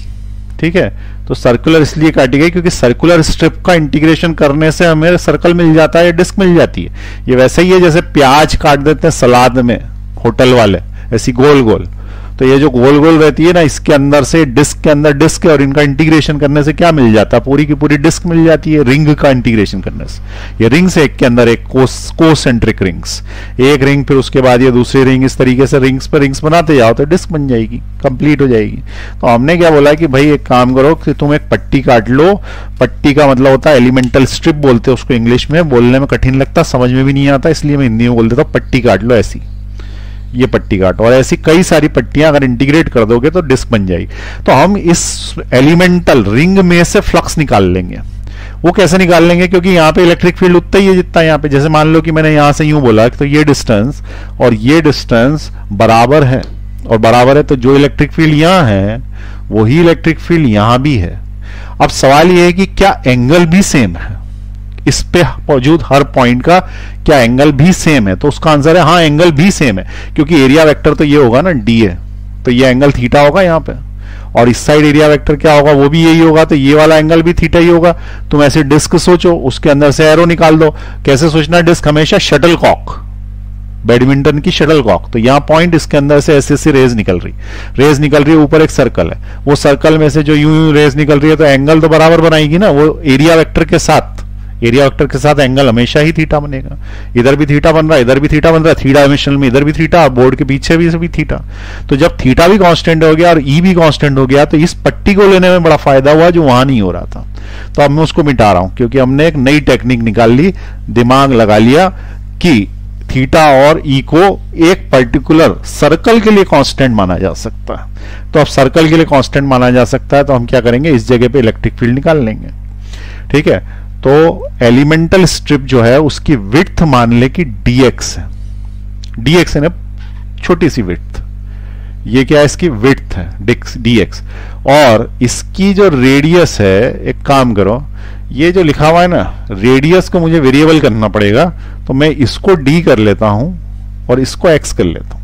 ठीक है, तो सर्कुलर इसलिए काटी गई क्योंकि सर्कुलर स्ट्रिप का इंटीग्रेशन करने से हमें सर्कल मिल जाता है, डिस्क मिल जाती है। ये वैसे ही है जैसे प्याज काट देते हैं सलाद में होटल वाले, ऐसी गोल गोल। तो ये जो गोल गोल रहती है ना, इसके अंदर से डिस्क के अंदर डिस्क है और इनका इंटीग्रेशन करने से क्या मिल जाता है, पूरी की पूरी डिस्क मिल जाती है रिंग का इंटीग्रेशन करने से। ये रिंग्स एक के अंदर एक कोसेंट्रिक रिंग्स, एक रिंग फिर उसके बाद ये दूसरी रिंग, इस तरीके से रिंग्स पर रिंग्स बनाते जाओ तो डिस्क बन जाएगी, कंप्लीट हो जाएगी। तो हमने क्या बोला कि भाई एक काम करो कि तुम एक पट्टी काट लो। पट्टी का मतलब होता है एलिमेंटल स्ट्रिप बोलते हैं उसको, इंग्लिश में बोलने में कठिन लगता, समझ में भी नहीं आता, इसलिए मैं हिंदी में बोल देता हूं, पट्टी काट लो ऐसी, ये पट्टी काटो। और ऐसी कई सारी पट्टियां अगर इंटीग्रेट कर दोगे तो डिस्क बन जाएगी। तो हम इस एलिमेंटल रिंग में से फ्लक्स निकाल लेंगे। वो कैसे निकाल लेंगे, क्योंकि यहाँ पे इलेक्ट्रिक फील्ड उतना ही है जितना यहाँ पे। जैसे मान लो कि मैंने यहां से यूं बोला तो ये डिस्टेंस और ये डिस्टेंस बराबर है, और बराबर है तो जो इलेक्ट्रिक फील्ड यहां है वही इलेक्ट्रिक फील्ड यहां भी है। अब सवाल यह है कि क्या एंगल भी सेम है, इस पे मौजूद हर पॉइंट का क्या एंगल भी सेम है? तो उसका आंसर है हाँ, एंगल भी सेम है, क्योंकि एरिया वेक्टर तो ये होगा ना, डी है, तो ये एंगल थीटा होगा यहाँ पे, और इस साइड एरिया वेक्टर क्या होगा, वो भी यही होगा, तो ये वाला एंगल भी थीटा ही होगा। तुम ऐसे डिस्क सोचो, उसके अंदर से एरो निकाल दो। कैसे सोचना, डिस्क हमेशा शटल कॉक, बैडमिंटन की शटल कॉक, तो यहां पॉइंट, इसके अंदर से ऐसे ऐसे रेज निकल रही है, ऊपर एक सर्कल है, वो सर्कल में से जो यूं रेज निकल रही है, तो एंगल तो बराबर बनाएगी ना वो एरिया वेक्टर के साथ। एरिया वेक्टर के साथ एंगल हमेशा ही थीटा बनेगा। इधर भी थीटा बन रहा है, इधर भी थीटा बन रहा है, थ्री डायमेंशनल में इधर भी थीटा, बोर्ड के पीछे भी थीटा। तो जब थीटा भी कांस्टेंट हो गया और ई भी कांस्टेंट हो गया, तो इस पट्टी को लेने में बड़ा फायदा हुआ जो वहां नहीं हो रहा था। तो अब मैं उसको मिटा रहा हूं, क्योंकि हमने एक नई टेक्निक निकाल ली, दिमाग लगा लिया कि थीटा और ई को एक पर्टिकुलर सर्कल के लिए कांस्टेंट माना जा सकता है। तो अब सर्कल के लिए कांस्टेंट माना जा सकता है, तो हम क्या करेंगे, इस जगह पे इलेक्ट्रिक फील्ड निकाल लेंगे। ठीक है, तो एलिमेंटल स्ट्रिप जो है उसकी विड्थ मान ले कि dx है, dx है ना, छोटी सी विड्थ, ये क्या है, इसकी विड्थ है dx, और इसकी जो रेडियस है, एक काम करो, ये जो लिखा हुआ है ना, रेडियस को मुझे वेरिएबल करना पड़ेगा, तो मैं इसको d कर लेता हूं और इसको x कर लेता हूं,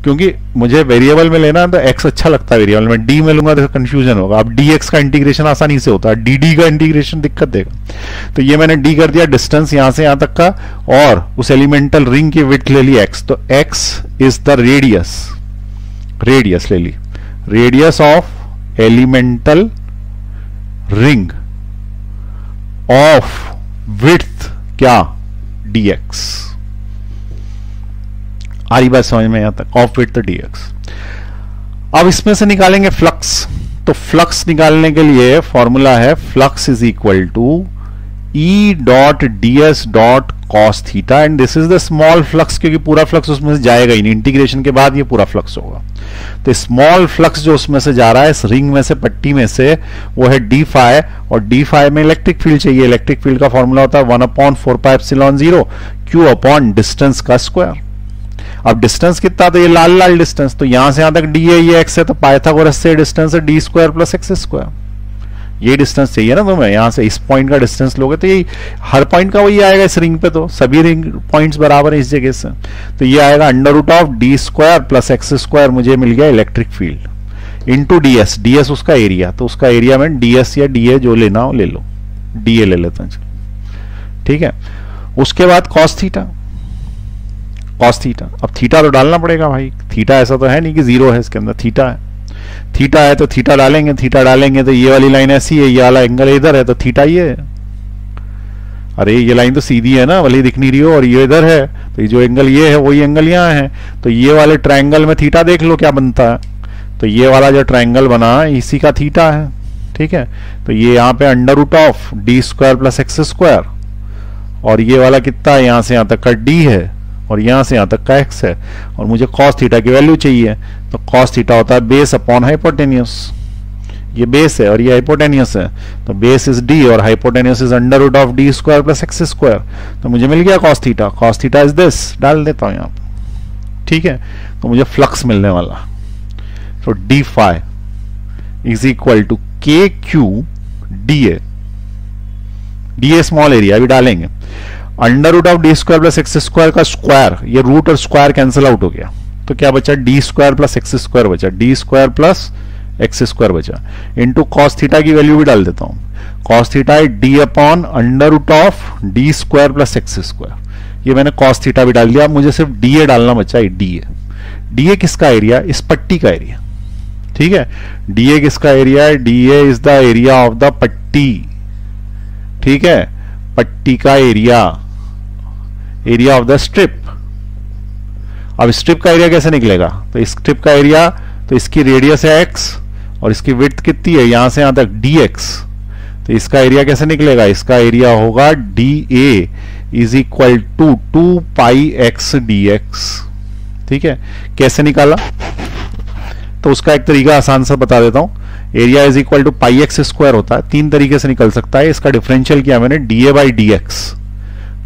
क्योंकि मुझे वेरिएबल में लेना है तो x अच्छा लगता है वेरिएबल में, d में लूंगा तो कंफ्यूजन होगा। अब dx का इंटीग्रेशन आसानी से होता है, dd का इंटीग्रेशन दिक्कत देगा। तो ये मैंने d कर दिया, डिस्टेंस यहां से यहां तक का, और उस एलिमेंटल रिंग की विड्थ ले ली x, तो x is the radius, radius ले ली, radius of elemental ring of width क्या, dx। आ रही बात समझ में यहां तक, ऑफ विड्थ तो dx। अब इसमें से निकालेंगे फ्लक्स, तो फ्लक्स निकालने के लिए फॉर्मूला है flux is equal to E dot ds dot cos theta, and this is the small flux, क्योंकि पूरा फ्लक्स उसमें से जाएगा ही नहीं, इंटीग्रेशन के बाद ये पूरा फ्लक्स होगा। तो स्मॉल फ्लक्स जो उसमें से जा रहा है, इस रिंग में से, पट्टी में से, वो है डी फाई, और डी फाई में इलेक्ट्रिक फील्ड चाहिए। इलेक्ट्रिक फील्ड का फॉर्मूला होता है 1/4πε0 q अपॉन डिस्टेंस का स्क्वायर। अब डिस्टेंस कितना, तो ये लाल लाल डिस्टेंस, तो यहां से यहां तक d है, ये x है, तो पाइथागोरस से डिस्टेंस है d² + x²। ये डिस्टेंस चाहिए ना तुम्हें, यहां से इस पॉइंट का डिस्टेंस लोगे तो ये हर पॉइंट का वही आएगा इस रिंग पे, तो सभी रिंग पॉइंट्स बराबर है इस जगह से, तो ये आएगा under root of D square plus x square, मुझे मिल गया electric field into DS, DS उसका एरिया, तो उसका एरिया में डीएस या डीए जो लेना हो ले लो, डीए ले लेते हैं, ठीक है। उसके बाद कॉस थीटा, कॉस थीटा, अब थीटा तो डालना पड़ेगा भाई, थीटा ऐसा तो है नहीं कि जीरो है, इसके अंदर थीटा है, थीटा है तो थीटा डालेंगे, थीटा डालेंगे तो ये वाली लाइन ऐसी है, ये वाला एंगल इधर है तो थीटा ये है, अरे ये लाइन तो सीधी है ना, भले दिख नहीं रही हो, और ये इधर है तो ये जो एंगल ये है वही एंगल यहाँ है, तो ये वाले ट्रायंगल में थीटा देख लो क्या बनता है, तो ये वाला जो ट्रायंगल बना इसी का थीटा है, ठीक है। तो ये यहाँ पे under root of D square plus x square, और ये वाला कितना है, यहां से यहां तक का डी है और यहां से यहां तक का एक्स है, और मुझे कॉस थीटा की वैल्यू चाहिए, तो कॉस थीटा होता है बेस अपॉन हाइपोटेनियस, ये बेस है और ये हाइपोटेनियस है, तो बेस इज डी और hypotenuse is under root of D square plus x square, तो मुझे मिल गया cos theta, cos theta is this, डाल देता हूं यहां पर, ठीक है। तो मुझे फ्लक्स मिलने वाला, तो d phi is equal to k q d A, d A small area अभी डालेंगे, under root of D square plus x square का स्क्वायर, ये रूट और स्क्वायर कैंसिल आउट हो गया, तो क्या बचा, d square plus x square बचा, d square plus x square बचा, इंटू कॉस थीटा की वैल्यू भी डाल देता हूं, कॉस थीटा है d upon under root of D square plus x square, ये मैंने कॉस थीटा भी डाल दिया, अब मुझे सिर्फ डी ए डालना बचा है, डी ए, डी ए किसका एरिया, इस पट्टी का एरिया, ठीक है। डी ए किसका एरिया है, D A is the area of the पट्टी, ठीक है, पट्टी का area, area of the strip. अब स्ट्रिप का एरिया कैसे निकलेगा, तो स्ट्रिप का एरिया, तो इसकी रेडियस है x और इसकी विड्थ कितनी है, यहां से यहां तक dx, तो इसका एरिया कैसे निकलेगा, इसका एरिया होगा dA is equal to 2 pi x dx, ठीक है। कैसे निकाला, तो उसका एक तरीका आसान सा बता देता हूं, area is equal to pi X square होता है, तीन तरीके से निकल सकता है, इसका डिफरेंशियल किया मैंने dA बाई dx,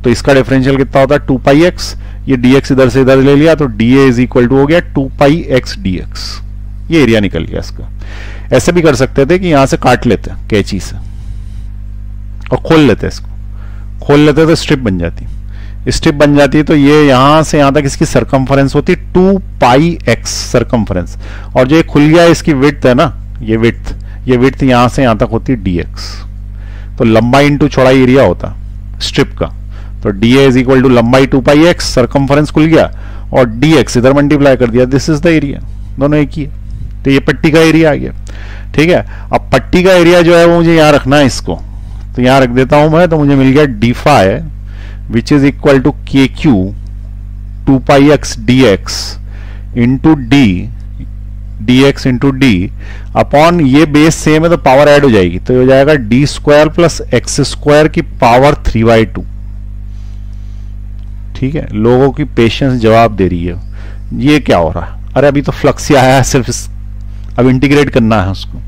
तो इसका डिफरेंशियल कितना होता है 2 पाई एक्स, ये dx इधर से इधर ले लिया तो dA इज इक्वल टू हो गया 2 पाई एक्स dx, ये एरिया निकल गया इसका। ऐसे भी कर सकते थे कि यहां से काट लेते कैंची से और खोल लेते, इसको खोल लेते तो स्ट्रिप बन जाती, स्ट्रिप बन जाती है, तो ये यहां से यहां तक इसकी सरकमफरेंस होती 2 पाई एक्स सरकमफरेंस, और जो ये खुल गया इसकी विड्थ है ना, ये विड्थ यहां से यहां तक होती dx, तो लंबाई इंटू चौड़ाई एरिया होता स्ट्रिप का, तो dA इज इक्वल टू लंबाई 2 पाई एक्स, सरकमफरेंस खुल गया और dx इधर मल्टीप्लाई कर दिया, दिस इज द एरिया, दोनों एक ही है, तो ये पट्टी का एरिया आ गया, ठीक है। अब पट्टी का एरिया जो है वो मुझे यहां रखना है, इसको तो यहां रख देता हूं मैं, तो मुझे मिल गया d phi which is equal to k q 2 pi x dx into d x into d upon, ये बेस सेम है तो पावर ऐड हो जाएगी, तो हो जाएगा d square plus x square की पावर 3/2, ठीक है। लोगों की पेशेंस जवाब दे रही है, ये क्या हो रहा है, अरे अभी तो फ्लक्स ही आया है सिर्फ, अब इंटीग्रेट करना है उसको,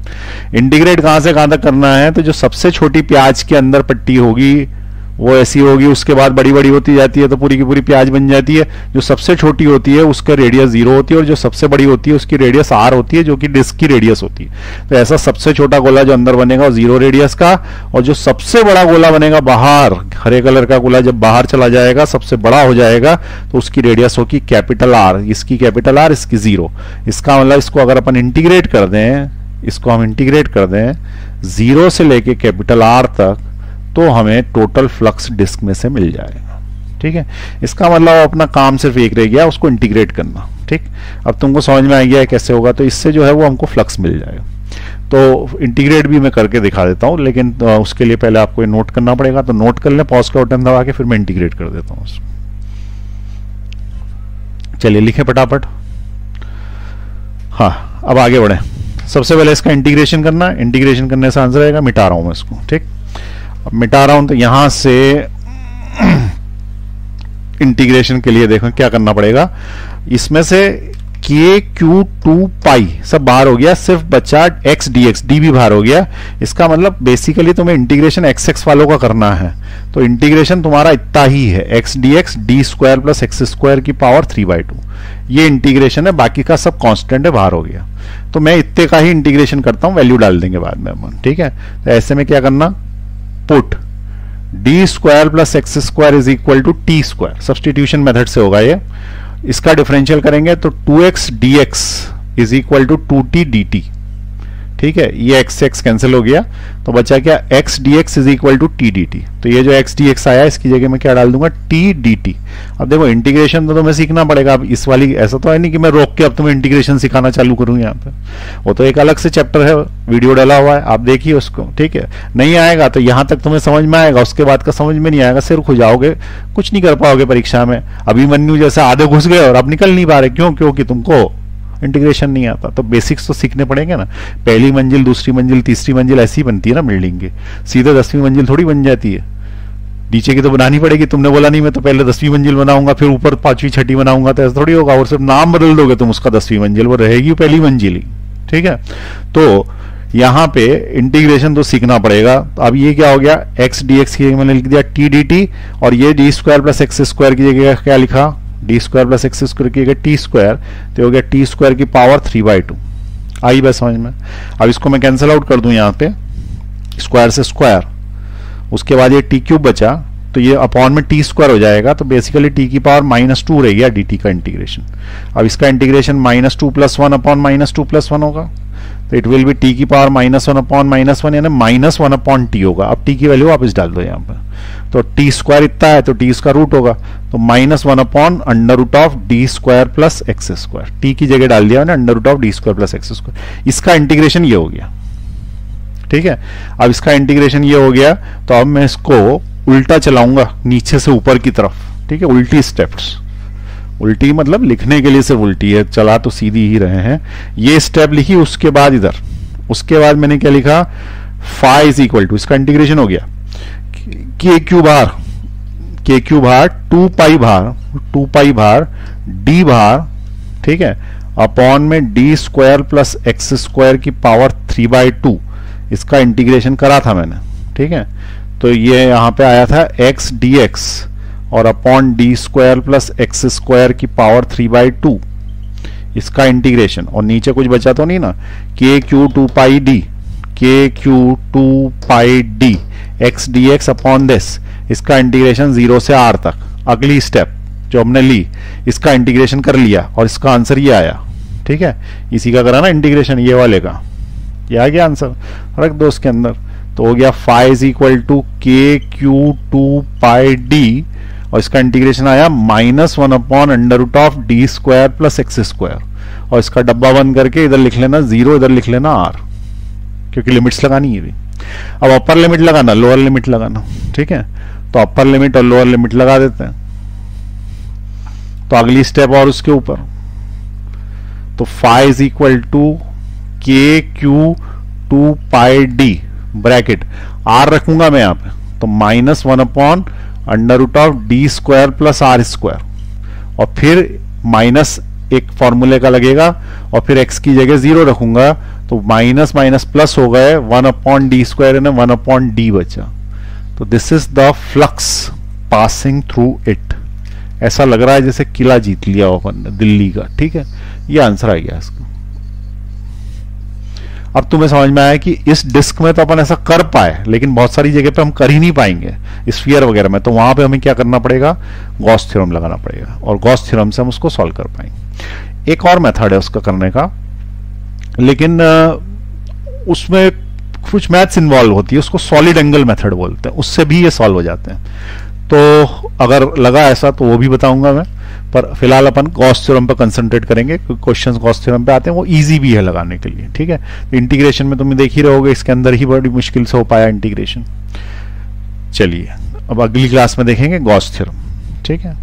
इंटीग्रेट कहां से कहां तक करना है, तो जो सबसे छोटी प्याज के अंदर पट्टी होगी वो ऐसी होगी, उसके बाद बड़ी बड़ी होती जाती है तो पूरी की पूरी प्याज बन जाती है, जो सबसे छोटी होती है उसका रेडियस 0 होती है, और जो सबसे बड़ी होती है उसकी रेडियस r होती है, जो कि डिस्क की रेडियस होती है। तो ऐसा सबसे छोटा गोला जो अंदर बनेगा वो 0 रेडियस का, और जो सबसे बड़ा गोला बनेगा बाहर, हरे कलर का गोला जब बाहर चला जाएगा सबसे बड़ा हो जाएगा, तो उसकी रेडियस होगी कैपिटल R, इसकी कैपिटल R, इसकी 0, इसका मतलब इसको अगर अपन इंटीग्रेट कर दें, इसको हम इंटीग्रेट कर दें 0 से लेके कैपिटल R तक, तो हमें टोटल फ्लक्स डिस्क में से मिल जाएगा, ठीक है। इसका मतलब अपना काम सिर्फ एक रह गया, उसको इंटीग्रेट करना, ठीक। अब तुमको समझ में आ गया है कैसे होगा, तो इससे जो है वो हमको फ्लक्स मिल जाएगा, तो इंटीग्रेट भी मैं करके दिखा देता हूं, लेकिन उसके लिए पहले आपको ये नोट करना पड़ेगा, तो नोट कर लें, पॉज का बटन दबा के फिर मैं इंटीग्रेट कर देता हूं उसको। चलिए लिखे फटाफट, हाँ अब आगे बढ़े। सबसे पहले इसका इंटीग्रेशन करना, इंटीग्रेशन करने से आंसर आएगा, मिटा रहा हूं मैं इसको, ठीक। अब मिटा रहा हूं तो यहां से इंटीग्रेशन के लिए देखो क्या करना पड़ेगा, इसमें से के क्यू 2 पाई सब बाहर हो गया, सिर्फ बचा एक्स डी एक्स, डी भी बाहर हो गया, इसका मतलब बेसिकली तुम्हें इंटीग्रेशन एक्स एक्स वालों का करना है, तो इंटीग्रेशन तुम्हारा इतना ही है, x D x D square plus x square की पावर 3/2, ये इंटीग्रेशन है, बाकी का सब कांस्टेंट है, बाहर हो गया। तो मैं इतने का ही इंटीग्रेशन करता हूं, वैल्यू डाल देंगे बाद में अपन, ठीक है। तो ऐसे में क्या करना, put D square plus x square is equal to T square, substitution method से होगा ये। इसका डिफरेंशियल करेंगे तो 2x dx is equal to 2t dt, ठीक है। ये x से x कैंसिल हो गया तो बचा क्या, x dx is equal to t dt। तो ये जो x dx आया इसकी जगह मैं क्या डाल दूंगा, t dt। अब देखो इंटीग्रेशन तो तुम्हें सीखना पड़ेगा। अब इस वाली ऐसा तो है नहीं कि मैं रोक के अब तुम्हें इंटीग्रेशन सिखाना चालू करूं यहाँ पे, वो तो एक अलग से चैप्टर है, वीडियो डाला हुआ है, आप देखिए उसको, ठीक है। नहीं आएगा तो यहाँ तक तुम्हें समझ में आएगा, उसके बाद का समझ में नहीं आएगा, सिर खो जाओगे, कुछ नहीं कर पाओगे परीक्षा में। अभिमन्यु जैसे आधे घुस गए और अब निकल नहीं पा रहे, क्यों, क्योंकि तुमको इंटीग्रेशन नहीं आता। तो बेसिक्स तो सीखने पड़ेंगे ना। पहली मंजिल, दूसरी मंजिल, तीसरी मंजिल ऐसी बनती है ना बिल्डिंग की, सीधे 10वीं मंजिल थोड़ी बन जाती है। नीचे की तो बनानी पड़ेगी। तुमने बोला नहीं मैं तो पहले 10वीं मंजिल बनाऊंगा फिर ऊपर 5वीं 6वीं बनाऊंगा, तो ऐसा थोड़ी होगा। और सिर्फ नाम बदल दोगे तुम उसका 10वीं मंजिल, वो रहेगी पहली मंजिल ही, ठीक है। तो यहां पे इंटीग्रेशन तो सीखना पड़ेगा। अब ये क्या हो गया, x dx की जगह मैंने लिख दिया t dt, और ये D square plus x square की जगह क्या लिखा, D square plus x square की जगह टी स्क्वायर, तो हो गया टी स्क्वायर की पावर 3/2। आई बस समझ में। अब इसको मैं कैंसिल आउट कर दूं यहाँ पे, स्क्वायर से स्क्वायर, उसके बाद ये टी क्यूब बचा तो ये अपॉन में टी स्क्वायर हो जाएगा। तो बेसिकली टी की पावर -2 रह गया dt का इंटीग्रेशन। अब इसका इंटीग्रेशन -2 + 1 अपॉन -2 + 1 होगा, तो इट विल बी टी की पावर -1 अपॉन -1 यानी -1 अपॉन टी होगा। अब टी की वैल्यू वापस डाल दो यहाँ पर, तो टी स्क्वायर इतना है तो टी इसका रूट होगा, तो -1 upon √d square plus x square, T की जगह डाल दिया मैंने √d square plus x square. इसका इंटीग्रेशन ये हो गया, ठीक है। अब इसका इंटीग्रेशन ये हो गया तो अब मैं इसको उल्टा चलाऊंगा नीचे से ऊपर की तरफ, ठीक है। उल्टी स्टेप्स, उल्टी मतलब लिखने के लिए सिर्फ उल्टी है, चला तो सीधी ही रहे हैं। ये स्टेप लिखी, उसके बाद इधर, उसके बाद मैंने क्या लिखा, फाई इज इक्वल टू, इसका इंटीग्रेशन हो गया के क्यू भार 2 पाई भार डी भार, ठीक है, अपॉन में D square plus x square की पावर 3/2। इसका इंटीग्रेशन करा था मैंने, ठीक है। तो ये यहां पे आया था x dx और upon D square plus x square की पावर 3/2, इसका इंटीग्रेशन। और नीचे कुछ बचा तो नहीं ना, के क्यू 2 पाई डी, के q 2 pi D x D x upon this, इसका इंटीग्रेशन 0 से r तक। अगली स्टेप जो हमने ली, इसका इंटीग्रेशन कर लिया और इसका आंसर ये आया, ठीक है। इसी का करा ना इंटीग्रेशन, ये वाले का, ये आ गया आंसर, रख दो उसके अंदर। तो हो गया phi is equal to k q 2 pi D, और इसका इंटीग्रेशन आया -1 upon √d square plus x square. और इसका डब्बा बंद करके इधर लिख लेना 0, इधर लिख लेना r, क्योंकि लिमिट्स लगानी है भी। अब अपर लिमिट लगाना, लोअर लिमिट लगाना, ठीक है। तो अपर लिमिट और लोअर लिमिट लगा देते हैं। तो अगली स्टेप और उसके ऊपर, तो phi is equal to k q 2 pi D bracket, r रखूंगा मैं यहां पे, तो -1 upon √d square plus r square, और फिर माइनस एक फॉर्मूले का लगेगा, और फिर x की जगह 0 रखूंगा, तो माइनस माइनस प्लस हो गए, 1 अपॉन डी स्क्वायर है, 1 अपॉन डी बचा। तो this is the flux passing through it. ऐसा लग रहा है जैसे किला जीत लिया हो अपन ने दिल्ली का, ठीक है। ये आंसर आ गया इसका। अब तुम्हें समझ में आया कि इस डिस्क में तो अपन ऐसा कर पाए, लेकिन बहुत सारी जगह पे हम कर ही नहीं पाएंगे स्फीयर वगैरह में, तो वहां पे हमें क्या करना पड़ेगा, गॉस थ्योरम लगाना पड़ेगा, और गॉस थ्योरम से हम उसको सॉल्व कर पाएंगे। एक और मेथड है उसका करने का, लेकिन उसमें कुछ मैथ्स इन्वॉल्व होती है, उसको सॉलिड एंगल मेथड बोलते हैं, उससे भी ये सॉल्व हो जाते हैं। तो अगर लगा ऐसा तो वो भी बताऊंगा मैं, पर फिलहाल अपन गॉस थ्योरम पर कंसंट्रेट करेंगे, क्योंकि क्वेश्चंस गॉस थ्योरम पे आते हैं, वो इजी भी है लगाने के लिए, ठीक है। तो इंटीग्रेशन में तुम देख ही रहोगे, इसके अंदर ही बड़ी मुश्किल से हो पाया इंटीग्रेशन। चलिए अब अगली क्लास में देखेंगे गॉस थ्योरम, ठीक है।